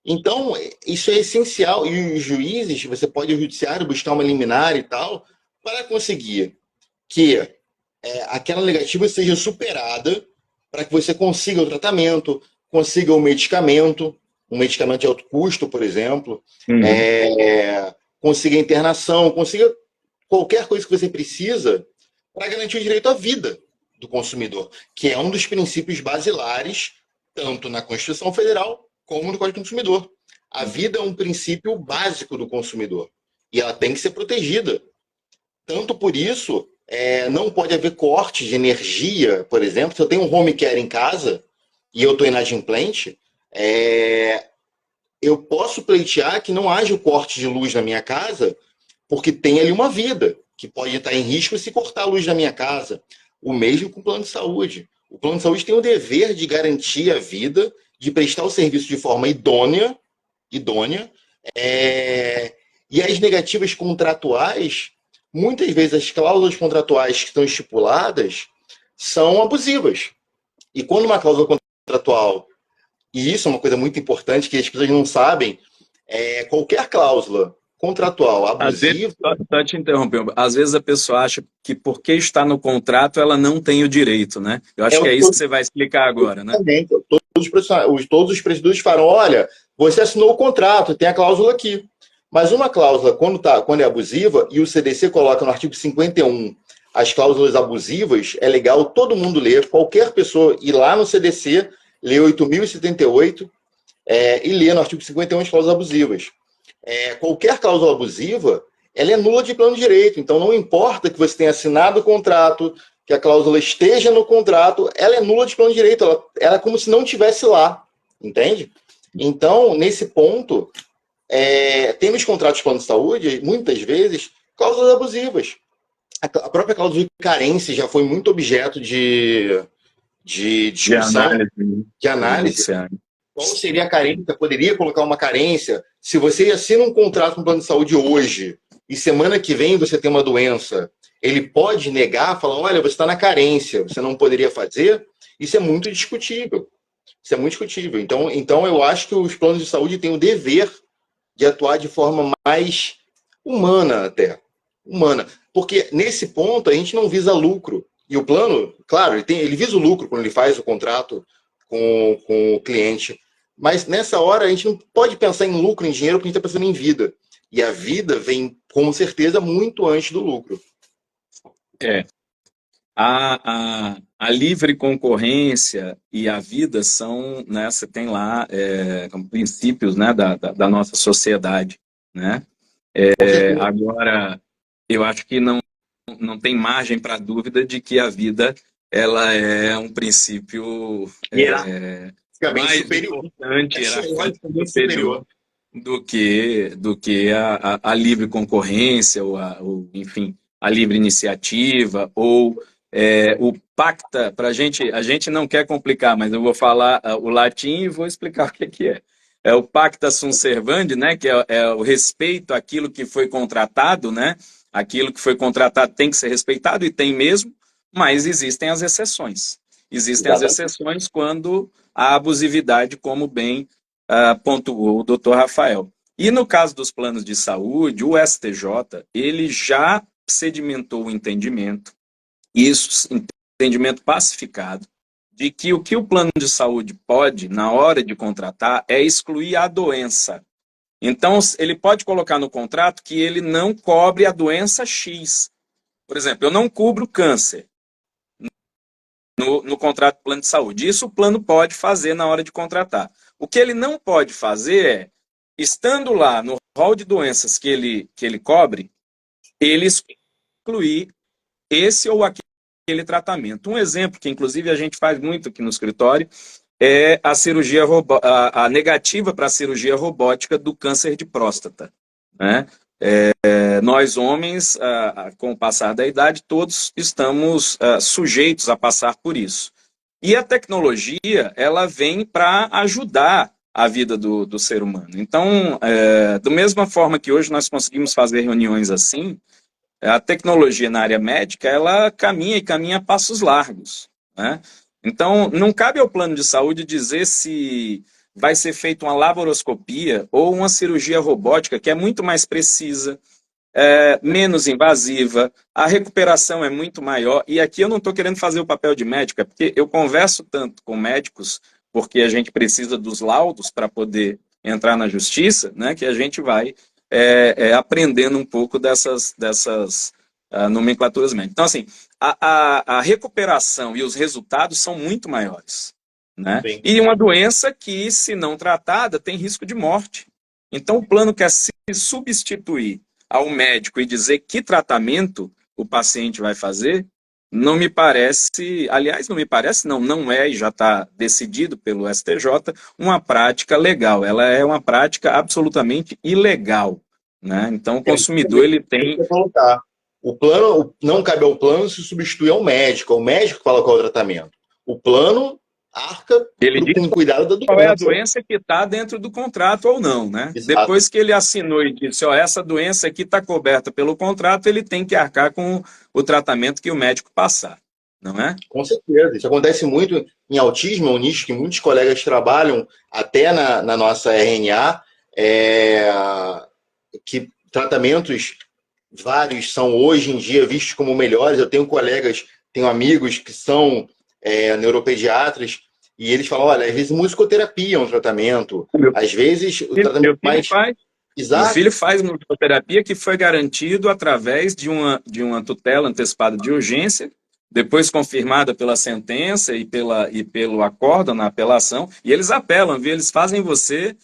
Então, isso é essencial. E os juízes, você pode, o judiciário, buscar uma liminar e tal, para conseguir que aquela negativa seja superada, para que você consiga o tratamento, consiga o medicamento, um medicamento de alto custo, por exemplo, Uhum. consiga a internação, consiga qualquer coisa que você precisa para garantir o direito à vida do consumidor, que é um dos princípios basilares, tanto na Constituição Federal como no Código do Consumidor. A vida é um princípio básico do consumidor e ela tem que ser protegida. Tanto por isso, não pode haver corte de energia, por exemplo. Se eu tenho um home care em casa e eu estou inadimplente, eu posso pleitear que não haja o corte de luz na minha casa, porque tem ali uma vida que pode estar em risco se cortar a luz da minha casa. O mesmo com o plano de saúde. O plano de saúde tem o dever de garantir a vida, de prestar o serviço de forma idônea, e as negativas contratuais, muitas vezes as cláusulas contratuais que estão estipuladas são abusivas. E quando uma cláusula contratual, e isso é uma coisa muito importante que as pessoas não sabem, qualquer cláusula contratual Às vezes, abusiva. só te interrompendo, às vezes a pessoa acha que porque está no contrato ela não tem o direito, né? Eu acho É que o é que isso que você vai explicar agora, né? todos os prestadores falam: olha, você assinou o contrato, tem a cláusula aqui. Mas uma cláusula, quando é abusiva, e o CDC coloca no artigo 51 as cláusulas abusivas, é legal todo mundo ler, qualquer pessoa ir lá no CDC, ler 8.078 e ler no artigo 51 as cláusulas abusivas. Qualquer cláusula abusiva, ela é nula de plano direito. Então, não importa que você tenha assinado o contrato, que a cláusula esteja no contrato, ela é nula de plano direito. Ela é como se não estivesse lá, entende? Então, nesse ponto, tem nos contratos de plano de saúde, muitas vezes, cláusulas abusivas. A própria cláusula de carência já foi muito objeto de discussão, de análise. Qual seria a carência? Poderia colocar uma carência? Se você assina um contrato com o plano de saúde hoje e semana que vem você tem uma doença, ele pode negar, falar, olha, você está na carência, você não poderia fazer? Isso é muito discutível. Isso é muito discutível. Então eu acho que os planos de saúde têm o dever de atuar de forma mais humana até. Humana. Porque nesse ponto a gente não visa lucro. E o plano, claro, ele visa o lucro quando ele faz o contrato com o cliente. Mas nessa hora a gente não pode pensar em lucro, em dinheiro, porque a gente está pensando em vida. E a vida vem, com certeza, muito antes do lucro. A livre concorrência e a vida são, né, você tem lá princípios, né, da nossa sociedade, né? Agora, eu acho que não tem margem para dúvida de que a vida ela é um princípio mais superior. importante, superior do que a livre concorrência, ou enfim, a livre iniciativa, ou o pacta, a gente não quer complicar, mas eu vou falar o latim e vou explicar o que é. É o pacta sunt servandi, né, que é o respeito àquilo que foi contratado, né? Aquilo que foi contratado tem que ser respeitado, e tem mesmo, mas existem as exceções. Existem as exceções quando há abusividade, como bem pontuou o doutor Rafael. E no caso dos planos de saúde, o STJ, ele já sedimentou o entendimento, entendimento pacificado, de que o plano de saúde pode, na hora de contratar, é excluir a doença. Então, ele pode colocar no contrato que ele não cobre a doença X. Por exemplo, eu não cubro câncer no contrato do plano de saúde. Isso o plano pode fazer na hora de contratar. O que ele não pode fazer é, estando lá no rol de doenças que ele cobre, ele excluir esse ou aquele tratamento. Um exemplo que, inclusive, a gente faz muito aqui no escritório é a cirurgia a negativa para a cirurgia robótica do câncer de próstata, né? Nós homens, com o passar da idade, todos estamos sujeitos a passar por isso. E a tecnologia, ela vem para ajudar a vida do ser humano. Então, da mesma forma que hoje nós conseguimos fazer reuniões assim, a tecnologia na área médica, ela caminha a passos largos, né? Então, não cabe ao plano de saúde dizer se vai ser feita uma laparoscopia ou uma cirurgia robótica, que é muito mais precisa, menos invasiva, a recuperação é muito maior. E aqui eu não estou querendo fazer o papel de médico, é porque eu converso tanto com médicos, porque a gente precisa dos laudos para poder entrar na justiça, né, que a gente vai aprendendo um pouco dessas nomenclaturas médicas. Então, assim, a recuperação e os resultados são muito maiores, né? E uma doença que, se não tratada, tem risco de morte. Então, o plano quer se substituir ao médico e dizer que tratamento o paciente vai fazer, não me parece, aliás, não é, e já está decidido pelo STJ, uma prática legal. Ela é uma prática absolutamente ilegal, né? Então, o consumidor, ele tem... O plano, não cabe ao plano se substituir ao médico. O médico fala qual é o tratamento. O plano arca com cuidado da doença. Qual é a doença que está dentro do contrato ou não, né? Exato. Depois que ele assinou e disse, essa doença aqui está coberta pelo contrato, ele tem que arcar com o tratamento que o médico passar, não é? Com certeza. Isso acontece muito em autismo, é um nicho que muitos colegas trabalham até na nossa RNA, que tratamentos vários são hoje em dia vistos como melhores. Eu tenho colegas, tenho amigos que são neuropediatras, e eles falam, olha, às vezes musicoterapia é um tratamento, às vezes o tratamento mais... Exato. Meu filho faz musicoterapia que foi garantido através de uma tutela antecipada de urgência, depois confirmada pela sentença e pelo acórdão na apelação, e eles apelam, viu? Eles fazem você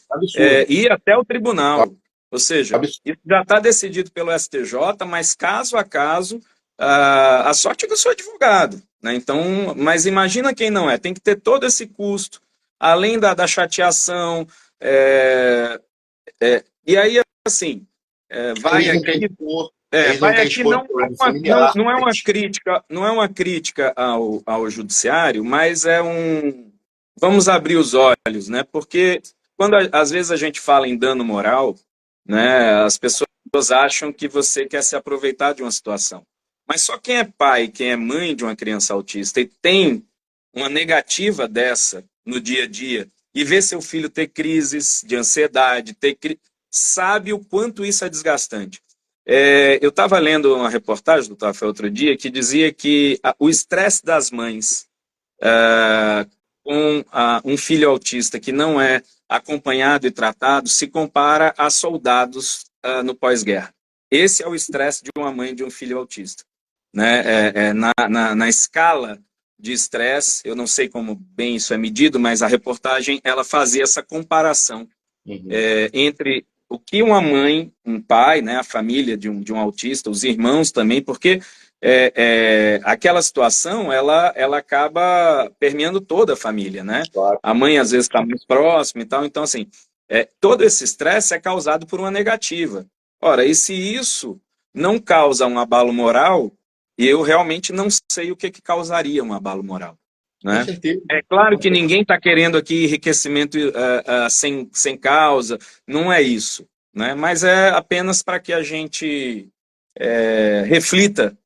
ir até o tribunal. Ou seja, Absurdo. isso já está decidido pelo STJ, mas caso a caso, a sorte é que eu sou advogado, né? Então, mas imagina quem não é, tem que ter todo esse custo, além da chateação, e aí, assim, vai Eles não querem aqui, expor, eles não vai querem aqui expor não, problema familiar. não é uma crítica, não é uma crítica ao judiciário, mas é vamos abrir os olhos, né? Porque quando às vezes a gente fala em dano moral, né, as pessoas acham que você quer se aproveitar de uma situação. Mas só quem é pai, quem é mãe de uma criança autista e tem uma negativa dessa no dia a dia e vê seu filho ter crises de ansiedade, sabe o quanto isso é desgastante. Eu estava lendo uma reportagem do Tafel outro dia que dizia que o estresse das mães com um filho autista que não é acompanhado e tratado se compara a soldados no pós-guerra. Esse é o estresse de uma mãe de um filho autista. Né? Na escala de estresse, eu não sei como bem isso é medido, mas a reportagem ela fazia essa comparação entre o que uma mãe, um pai, né, a família de um autista, os irmãos também, porque aquela situação ela acaba permeando toda a família, né? Claro. A mãe às vezes está mais próxima e tal, então assim, todo esse estresse é causado por uma negativa. Ora, e se isso não causa um abalo moral, eu realmente não sei o que causaria um abalo moral, Com né? certeza. É claro que ninguém está querendo aqui enriquecimento sem causa, não é isso, né? Mas é apenas para que a gente reflita,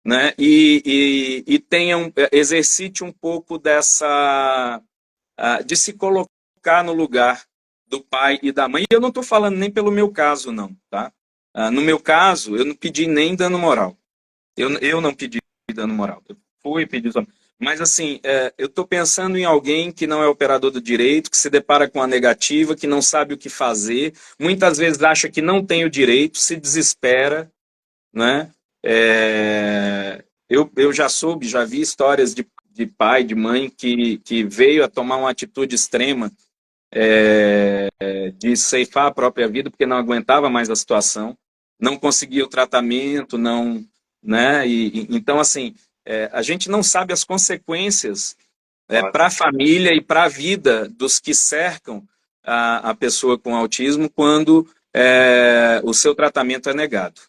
né? E tenha exercite um pouco de se colocar no lugar do pai e da mãe. E eu não estou falando nem pelo meu caso, não, tá? No meu caso, eu não pedi nem dano moral. Eu não pedi dano moral. Eu fui pedir só. Mas, assim, eu estou pensando em alguém que não é operador do direito, que se depara com a negativa, que não sabe o que fazer, muitas vezes acha que não tem o direito, se desespera, né? Eu já soube, já vi histórias de pai, de mãe, que veio a tomar uma atitude extrema de ceifar a própria vida porque não aguentava mais a situação, não conseguia o tratamento, não, né? Então, assim, a gente não sabe as consequências Claro. para a família e para a vida dos que cercam a pessoa com autismo quando o seu tratamento é negado.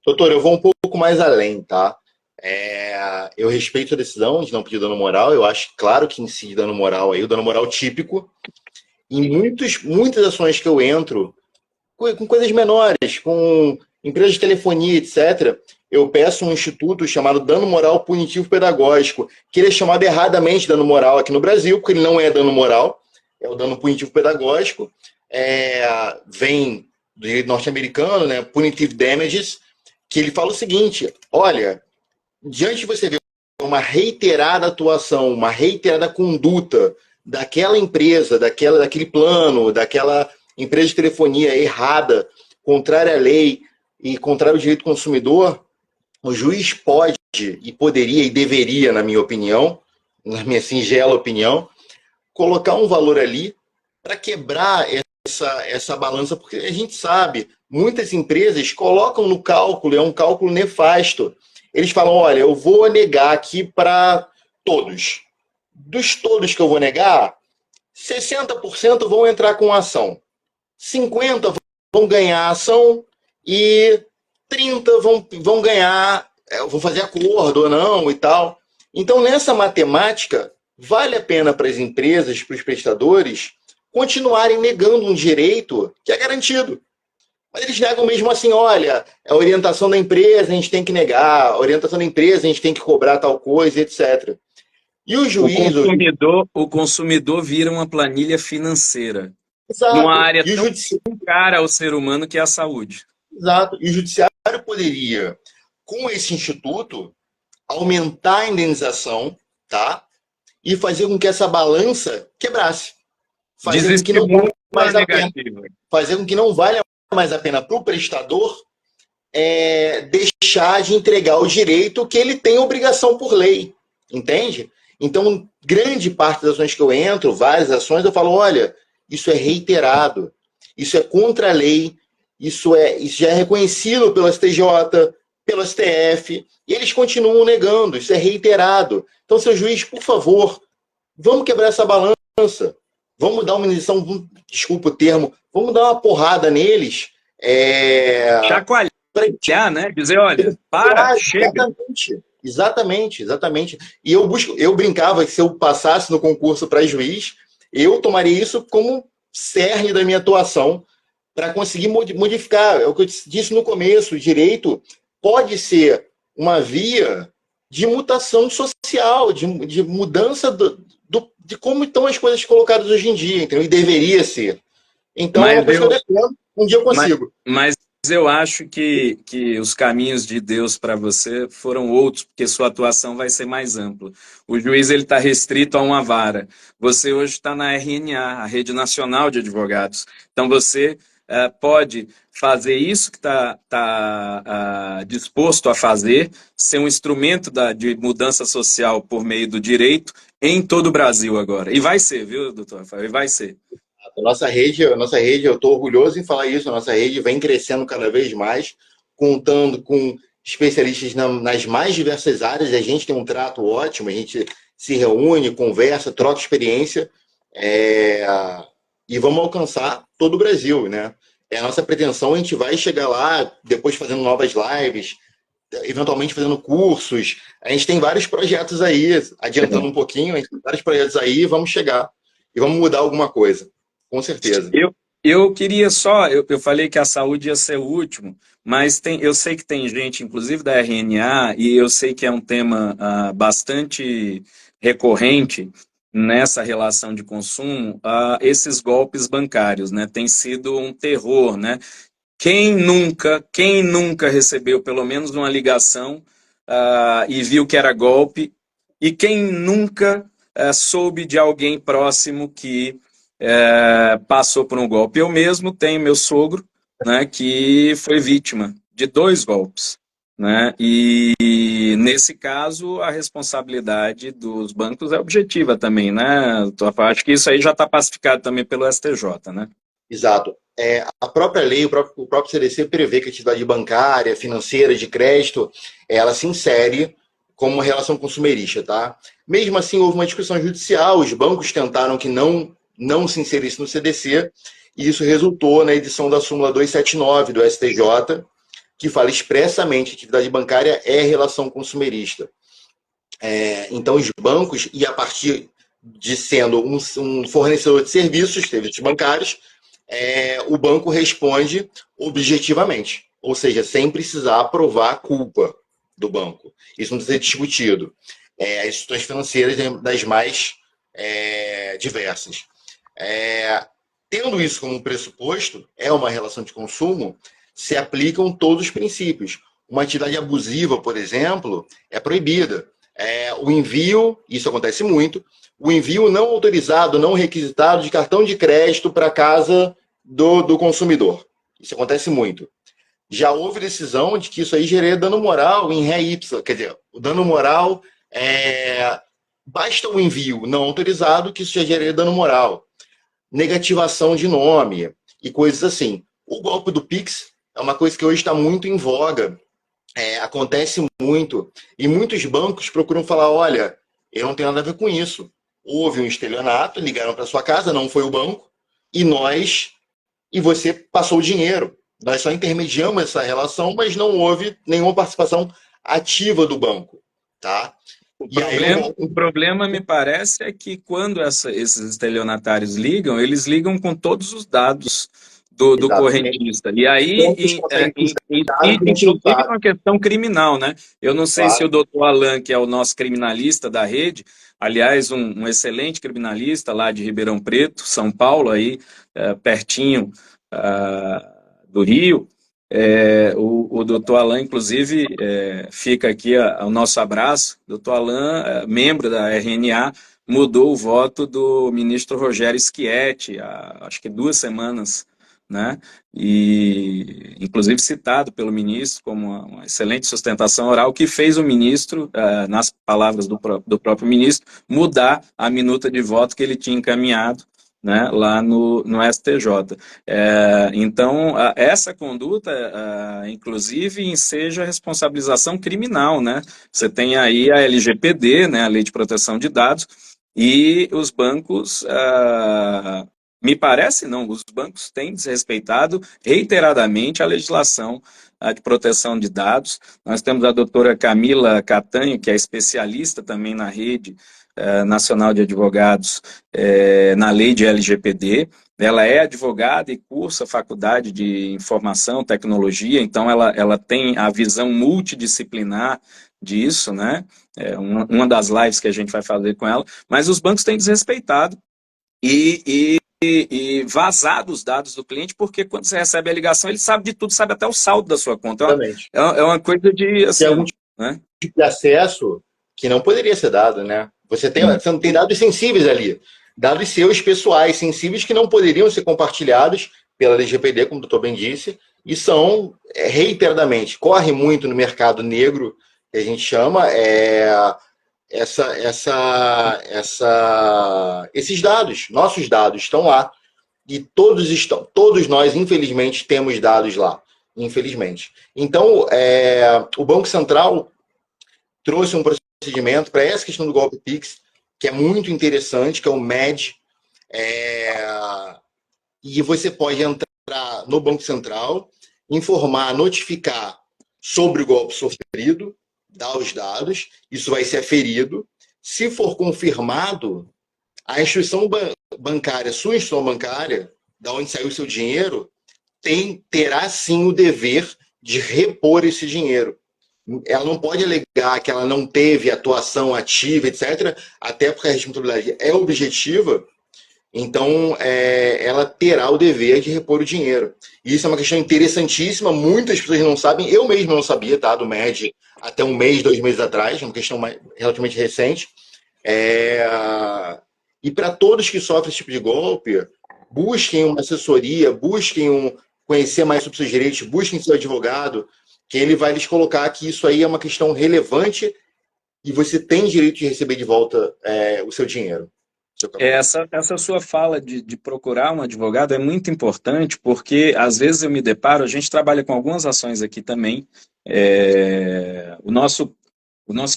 Doutor, eu vou um pouco mais além, tá? Eu respeito a decisão de não pedir dano moral. Eu acho, claro, que incide dano moral aí, o dano moral típico. Em muitas ações que eu entro, com coisas menores, com empresas de telefonia, etc., eu peço um instituto chamado Dano Moral Punitivo Pedagógico, que ele é chamado erradamente dano moral aqui no Brasil, porque ele não é dano moral, é o dano punitivo pedagógico. Vem do direito norte-americano, né, Punitive Damages, que ele fala o seguinte: olha, diante de você ver uma reiterada atuação, uma reiterada conduta daquela empresa, daquele plano, daquela empresa de telefonia errada, contrária à lei e contrária ao direito do consumidor, o juiz pode e poderia e deveria, na minha opinião, na minha singela opinião, colocar um valor ali para quebrar essa balança, porque a gente sabe, muitas empresas colocam no cálculo, é um cálculo nefasto. Eles falam, olha, eu vou negar aqui para todos. Dos todos que eu vou negar, 60% vão entrar com ação, 50% vão ganhar ação e 30% vão ganhar, vão fazer acordo ou não e tal. Então, nessa matemática, vale a pena para as empresas, para os prestadores, continuarem negando um direito que é garantido. Mas eles negam mesmo assim, olha, a orientação da empresa a gente tem que negar, a orientação da empresa a gente tem que cobrar tal coisa, etc. E o juiz... O consumidor vira uma planilha financeira, numa Exato. área E o tão judiciário... cara ao ser humano que é a saúde. Exato. E o judiciário poderia, com esse instituto, aumentar a indenização, tá? E fazer com que essa balança quebrasse. Fazer com que não valha mais a pena. Fazer com que não valha mais a pena para o prestador deixar de entregar o direito que ele tem obrigação por lei. Entende? Então, grande parte das ações que eu entro, várias ações, eu falo, olha, isso é reiterado, isso é contra a lei, isso já é reconhecido pelo STJ, pelo STF, e eles continuam negando, isso é reiterado. Então, seu juiz, por favor, vamos quebrar essa balança, vamos dar uma inição, desculpa o termo, vamos dar uma porrada neles. Chacoalhar, né? Dizer, olha, para, chega. Exatamente. E eu brincava que se eu passasse no concurso para juiz, eu tomaria isso como cerne da minha atuação para conseguir modificar. É o que eu disse no começo, o direito pode ser uma via de mutação social, de mudança de como estão as coisas colocadas hoje em dia, entendeu? E deveria ser. Então, é uma coisa que eu defendo, um dia eu consigo. Mas eu acho que os caminhos de Deus para você foram outros, porque sua atuação vai ser mais ampla. O juiz ele está restrito a uma vara. Você hoje está na RNA, a Rede Nacional de Advogados. Então você pode fazer isso que está disposto a fazer, ser um instrumento de mudança social por meio do direito em todo o Brasil agora. E vai ser, viu, doutor Rafael? E vai ser. A nossa rede, eu estou orgulhoso em falar isso, a nossa rede vem crescendo cada vez mais, contando com especialistas nas mais diversas áreas, a gente tem um trato ótimo, a gente se reúne, conversa, troca experiência, e vamos alcançar todo o Brasil, né? É a nossa pretensão, a gente vai chegar lá, depois fazendo novas lives, eventualmente fazendo cursos, a gente tem vários projetos aí, adiantando um pouquinho, a gente tem vários projetos aí, vamos chegar e vamos mudar alguma coisa. Com certeza. Eu queria só, eu falei que a saúde ia ser o último, mas eu sei que tem gente, inclusive da RNA, e eu sei que é um tema bastante recorrente nessa relação de consumo, esses golpes bancários, né? Tem sido um terror, né? Quem nunca recebeu pelo menos uma ligação e viu que era golpe, e quem nunca soube de alguém próximo que passou por um golpe. Eu mesmo tenho meu sogro, né, que foi vítima de 2 golpes, né, e nesse caso a responsabilidade dos bancos é objetiva também, né, acho que isso aí já está pacificado também pelo STJ, né? Exato. A própria lei, o próprio CDC prevê que a atividade bancária, financeira, de crédito, ela se insere como uma relação consumerista, tá? Mesmo assim, houve uma discussão judicial, os bancos tentaram que não se inserisse no CDC, e isso resultou na edição da súmula 279 do STJ, que fala expressamente que atividade bancária é relação consumerista. Então, os bancos, e a partir de sendo um fornecedor de serviços bancários, o banco responde objetivamente, ou seja, sem precisar provar a culpa do banco. Isso não precisa ser discutido. As instituições financeiras das mais diversas. Tendo isso como pressuposto, é uma relação de consumo, se aplicam todos os princípios. Uma atividade abusiva, por exemplo, é proibida. O envio, isso acontece muito, o envio não autorizado, não requisitado de cartão de crédito para casa do consumidor. Isso acontece muito. Já houve decisão de que isso aí geraria dano moral em ré ipsa, quer dizer, o dano moral basta o envio não autorizado que isso já geraria dano moral. Negativação de nome e coisas assim. O golpe do Pix é uma coisa que hoje está muito em voga, acontece muito, e muitos bancos procuram falar, olha, eu não tenho nada a ver com isso. Houve um estelionato, ligaram para sua casa, não foi o banco, e você passou o dinheiro. Nós só intermediamos essa relação, mas não houve nenhuma participação ativa do banco, tá? O problema, me parece, é que quando esses estelionatários ligam, eles ligam com todos os dados do correntista. E aí, inclusive, uma questão criminal, né? Eu não sei se o doutor Alan, que é o nosso criminalista da rede, aliás, um excelente criminalista lá de Ribeirão Preto, São Paulo, aí, pertinho do Rio, o doutor Alan, inclusive, fica aqui o nosso abraço. Doutor Alan, membro da RNA, mudou o voto do ministro Rogério Schietti, acho que 2 semanas, né? E, inclusive, citado pelo ministro como uma excelente sustentação oral, que fez o ministro, nas palavras do próprio ministro, mudar a minuta de voto que ele tinha encaminhado né, lá no STJ. Então, essa conduta, inclusive, enseja responsabilização criminal, né? Você tem aí a LGPD, né, a Lei de Proteção de Dados, e os bancos, me parece não, os bancos têm desrespeitado reiteradamente a legislação de proteção de dados. Nós temos a doutora Camila Catanho, que é especialista também na rede nacional de advogados, na lei de LGPD. Ela é advogada e cursa faculdade de informação, tecnologia, então ela tem a visão multidisciplinar disso, né? Uma das lives que a gente vai fazer com ela, mas os bancos têm desrespeitado e vazado os dados do cliente, porque quando você recebe a ligação, ele sabe de tudo, sabe até o saldo da sua conta. Exatamente. É uma coisa de, Tem algum assim, né? tipo de acesso que não poderia ser dado, né? Você não tem dados sensíveis ali. Dados seus pessoais, sensíveis, que não poderiam ser compartilhados pela LGPD, como o doutor bem disse, e são, reiteradamente, corre muito no mercado negro, que a gente chama, esses dados, nossos dados estão lá. E todos nós, infelizmente, temos dados lá. Infelizmente. Então, o Banco Central trouxe um procedimento para essa questão do golpe Pix, que é muito interessante, que é o MED. E você pode entrar no Banco Central, informar, notificar sobre o golpe sofrido, dar os dados, isso vai ser aferido. Se for confirmado, a instituição bancária, sua instituição bancária, da onde saiu o seu dinheiro, terá sim o dever de repor esse dinheiro. Ela não pode alegar que ela não teve atuação ativa, etc., até porque a responsabilidade é objetiva, então ela terá o dever de repor o dinheiro. E isso é uma questão interessantíssima, muitas pessoas não sabem, eu mesmo não sabia, tá, do MED até um mês, 2 meses atrás, é uma questão relativamente recente. E para todos que sofrem esse tipo de golpe, busquem uma assessoria, busquem conhecer mais sobre seus direitos, busquem seu advogado, que ele vai lhes colocar que isso aí é uma questão relevante e você tem direito de receber de volta o seu dinheiro. Essa sua fala de procurar um advogado é muito importante, porque às vezes eu me deparo, a gente trabalha com algumas ações aqui também. O nosso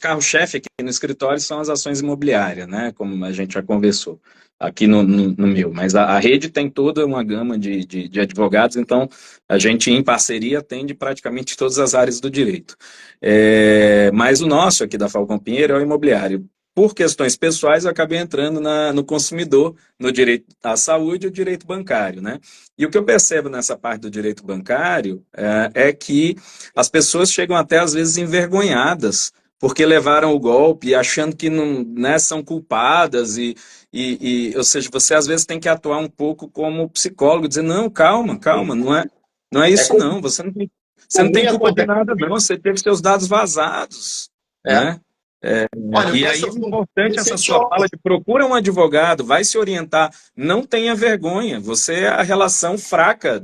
carro-chefe aqui no escritório são as ações imobiliárias, né? Como a gente já conversou aqui no meu. Mas a rede tem toda uma gama de advogados, então a gente, em parceria, atende praticamente todas as áreas do direito. Mas o nosso aqui da Falcão Pinheiro é o imobiliário. Por questões pessoais, eu acabei entrando no consumidor, no direito à saúde e o direito bancário, né? E o que eu percebo nessa parte do direito bancário é que as pessoas chegam até, às vezes, envergonhadas porque levaram o golpe, achando que não, né, são culpadas, ou seja, você às vezes tem que atuar um pouco como psicólogo, dizer, não, calma, calma, não é É isso não, você não comum tem e culpa de acontece. nada não, você teve seus dados vazados, É. né? Olha, E aí é importante essa sua choque. fala de procura um advogado, vai se orientar, não tenha vergonha, você é a relação fraca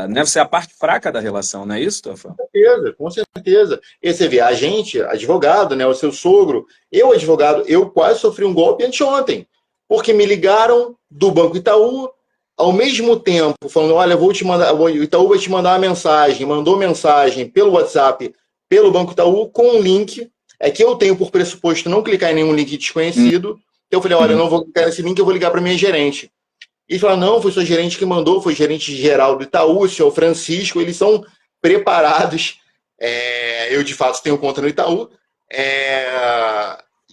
né, você é a parte fraca da relação, não é isso, Tofão? Com certeza. E você vê, a gente, advogado, né, o seu sogro, eu, advogado, eu quase sofri um golpe anteontem, porque me ligaram do Banco Itaú, ao mesmo tempo, falando, olha, vou te mandar, o Itaú vai te mandar uma mensagem, mandou mensagem pelo WhatsApp, pelo Banco Itaú, com um link, que eu tenho por pressuposto não clicar em nenhum link desconhecido, então eu falei, olha, eu não vou clicar nesse link, eu vou ligar para minha gerente. E falaram, não, foi sua gerente que mandou, foi gerente geral do Itaú, o senhor Francisco, eles são preparados. Eu, de fato, tenho conta no Itaú.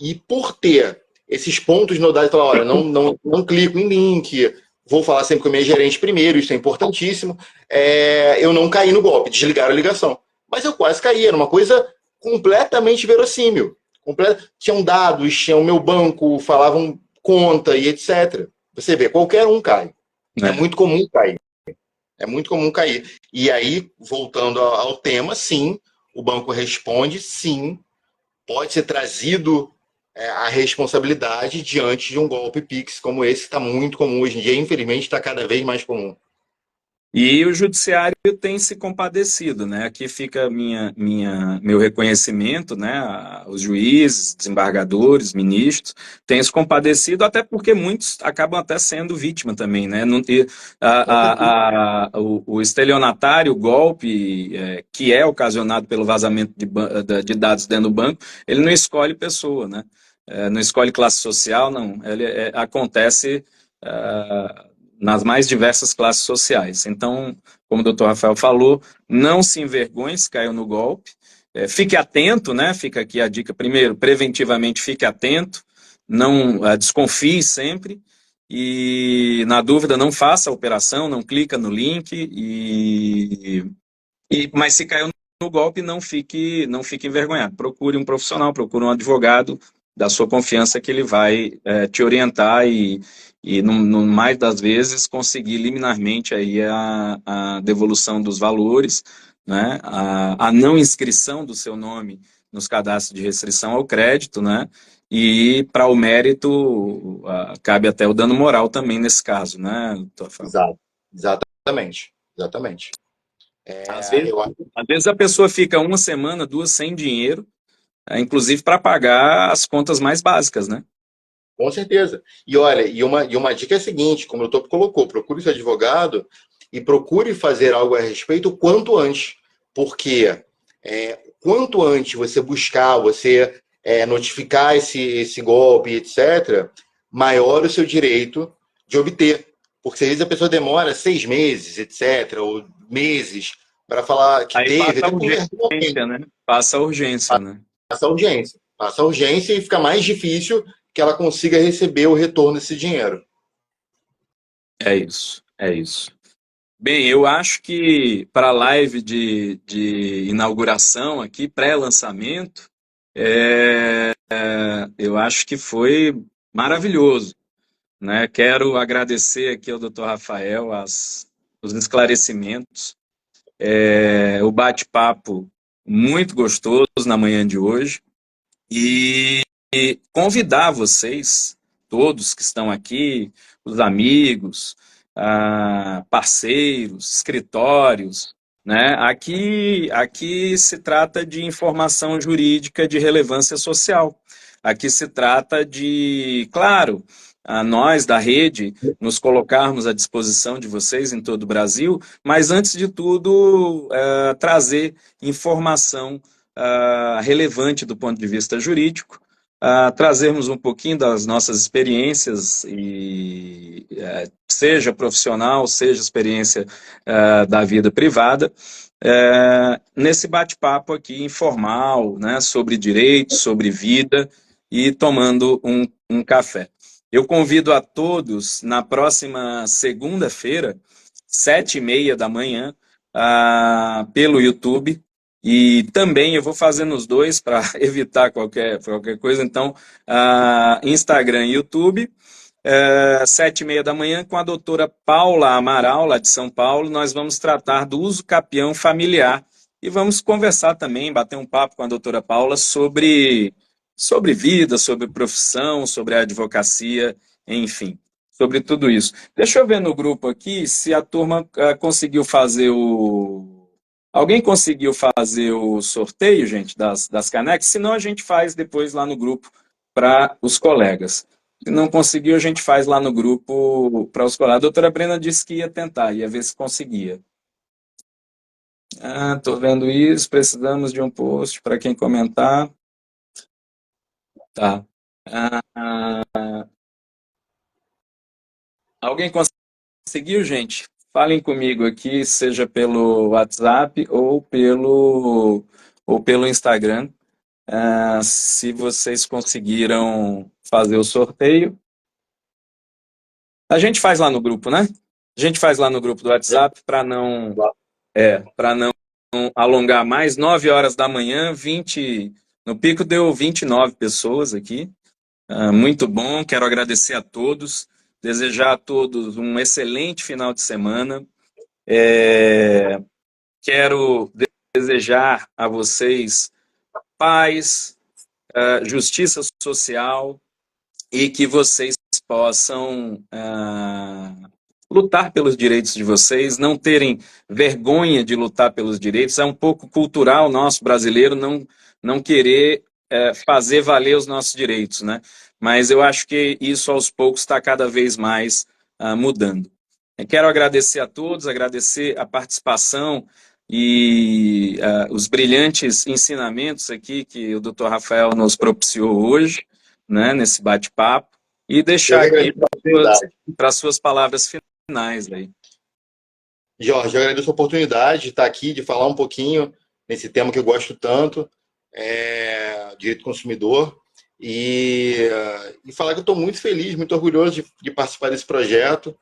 E por ter esses pontos nodais, falar, olha, não clico em link, vou falar sempre com a minha gerente primeiro, isso é importantíssimo. Eu não caí no golpe, desligaram a ligação. Mas eu quase caí, era uma coisa completamente verossímil. Tinham dados, tinham o meu banco, falavam conta e etc. Você vê, qualquer um cai. É muito comum cair. É muito comum cair. E aí, voltando ao tema, sim, o banco responde, sim, pode ser trazido a responsabilidade diante de um golpe Pix como esse, que está muito comum hoje em dia, infelizmente está cada vez mais comum. E o judiciário tem se compadecido, né? Aqui fica meu reconhecimento, né? Os juízes, desembargadores, ministros têm se compadecido, até porque muitos acabam até sendo vítima também, né? Com certeza. O estelionatário, o golpe que é ocasionado pelo vazamento de dados dentro do banco, ele não escolhe pessoa, né? Não escolhe classe social, não. Ele acontece nas mais diversas classes sociais. Então, como o doutor Rafael falou, não se envergonhe se caiu no golpe, fique atento, né? Fica aqui a dica, primeiro, preventivamente fique atento, não desconfie sempre, e na dúvida não faça a operação, não clica no link, mas se caiu no golpe, não fique envergonhado. Procure um profissional, procure um advogado da sua confiança que ele vai te orientar e no mais das vezes, conseguir liminarmente aí a devolução dos valores, né, a não inscrição do seu nome nos cadastros de restrição ao crédito, né, e para o mérito, cabe até o dano moral também nesse caso, né, doutor Rafael? Exato. Exatamente. Exatamente. Às vezes, Eu acho, às vezes a pessoa fica uma semana, duas sem dinheiro, inclusive para pagar as contas mais básicas, né? com certeza. E olha, e uma dica é a seguinte, como o Topo colocou, procure seu advogado e procure fazer algo a respeito o quanto antes. Porque quanto antes você buscar, você notificar esse golpe, etc., maior o seu direito de obter. Porque às vezes a pessoa demora 6 meses, etc., ou meses, para falar que Aí teve, passa a até conversar com alguém. urgência, né? Passa a urgência, né? Passa a urgência. Passa a urgência e fica mais difícil que ela consiga receber o retorno desse dinheiro. É isso, é isso. Bem, eu acho que para a live de inauguração aqui, pré-lançamento, eu acho que foi maravilhoso, né? Quero agradecer aqui ao doutor Rafael os esclarecimentos, o bate-papo muito gostoso na manhã de hoje. E convidar vocês, todos que estão aqui, os amigos, parceiros, escritórios, né? Aqui se trata de informação jurídica de relevância social. Aqui se trata de, claro, a nós da rede nos colocarmos à disposição de vocês em todo o Brasil, mas antes de tudo, trazer informação relevante do ponto de vista jurídico, trazermos um pouquinho das nossas experiências, seja profissional, seja experiência da vida privada, nesse bate-papo aqui informal, né, sobre direito, sobre vida e tomando um café. Eu convido a todos na próxima segunda-feira, 7h30 da manhã, pelo YouTube. E também eu vou fazer nos dois para evitar qualquer coisa. Então, Instagram e YouTube, 7h30 da manhã, com a doutora Paula Amaral, lá de São Paulo, nós vamos tratar do uso capião familiar. E vamos conversar também, bater um papo com a doutora Paula sobre vida, sobre profissão, sobre a advocacia, enfim, sobre tudo isso. Deixa eu ver no grupo aqui se a turma conseguiu fazer o. Alguém conseguiu fazer o sorteio, gente, das canecas? Se não, a gente faz depois lá no grupo para os colegas. Se não conseguiu, a gente faz lá no grupo para os colegas. A doutora Brena disse que ia tentar, ia ver se conseguia. Estou vendo isso, precisamos de um post para quem comentar. Tá. Alguém conseguiu, gente? Falem comigo aqui, seja pelo WhatsApp ou pelo Instagram, se vocês conseguiram fazer o sorteio. A gente faz lá no grupo, né? A gente faz lá no grupo do WhatsApp para não alongar mais. 9 horas da manhã, 20, no pico deu 29 pessoas aqui. Muito bom, quero agradecer a todos, desejar a todos um excelente final de semana. Quero desejar a vocês paz, justiça social e que vocês possam lutar pelos direitos de vocês, não terem vergonha de lutar pelos direitos. É um pouco cultural nosso brasileiro não querer fazer valer os nossos direitos, né? Mas eu acho que isso aos poucos está cada vez mais mudando. Eu quero agradecer a todos, agradecer a participação e os brilhantes ensinamentos aqui que o Dr. Rafael nos propiciou hoje, né, nesse bate-papo, e Eu deixar que aqui agradeço a oportunidade. para as suas palavras finais aí. Jorge, eu agradeço a oportunidade de estar aqui, de falar um pouquinho nesse tema que eu gosto tanto, direito do consumidor, e falar que eu estou muito feliz, muito orgulhoso de participar desse projeto,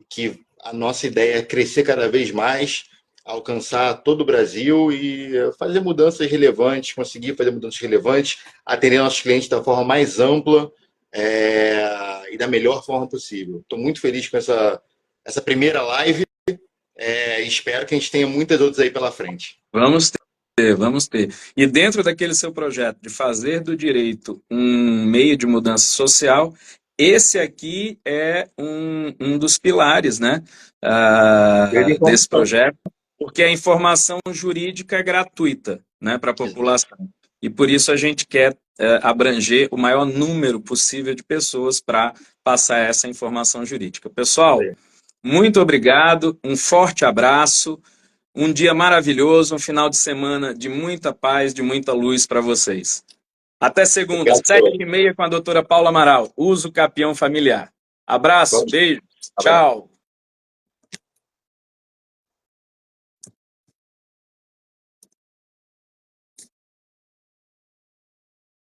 que a nossa ideia é crescer cada vez mais, alcançar todo o Brasil e fazer mudanças relevantes, conseguir fazer mudanças relevantes, atender nossos clientes da forma mais ampla e da melhor forma possível. Estou muito feliz com essa primeira live. Espero que a gente tenha muitas outras aí pela frente. Vamos ter, vamos ter. E dentro daquele seu projeto de fazer do direito um meio de mudança social, esse aqui é um dos pilares, né, desse projeto, porque a informação jurídica é gratuita, né, para a população. E por isso a gente quer abranger o maior número possível de pessoas para passar essa informação jurídica. Pessoal, muito obrigado, um forte abraço. Um dia maravilhoso, um final de semana de muita paz, de muita luz para vocês. Até segunda, 7h30 com a doutora Paula Amaral. Uso capião familiar. Abraço, beijo, tchau.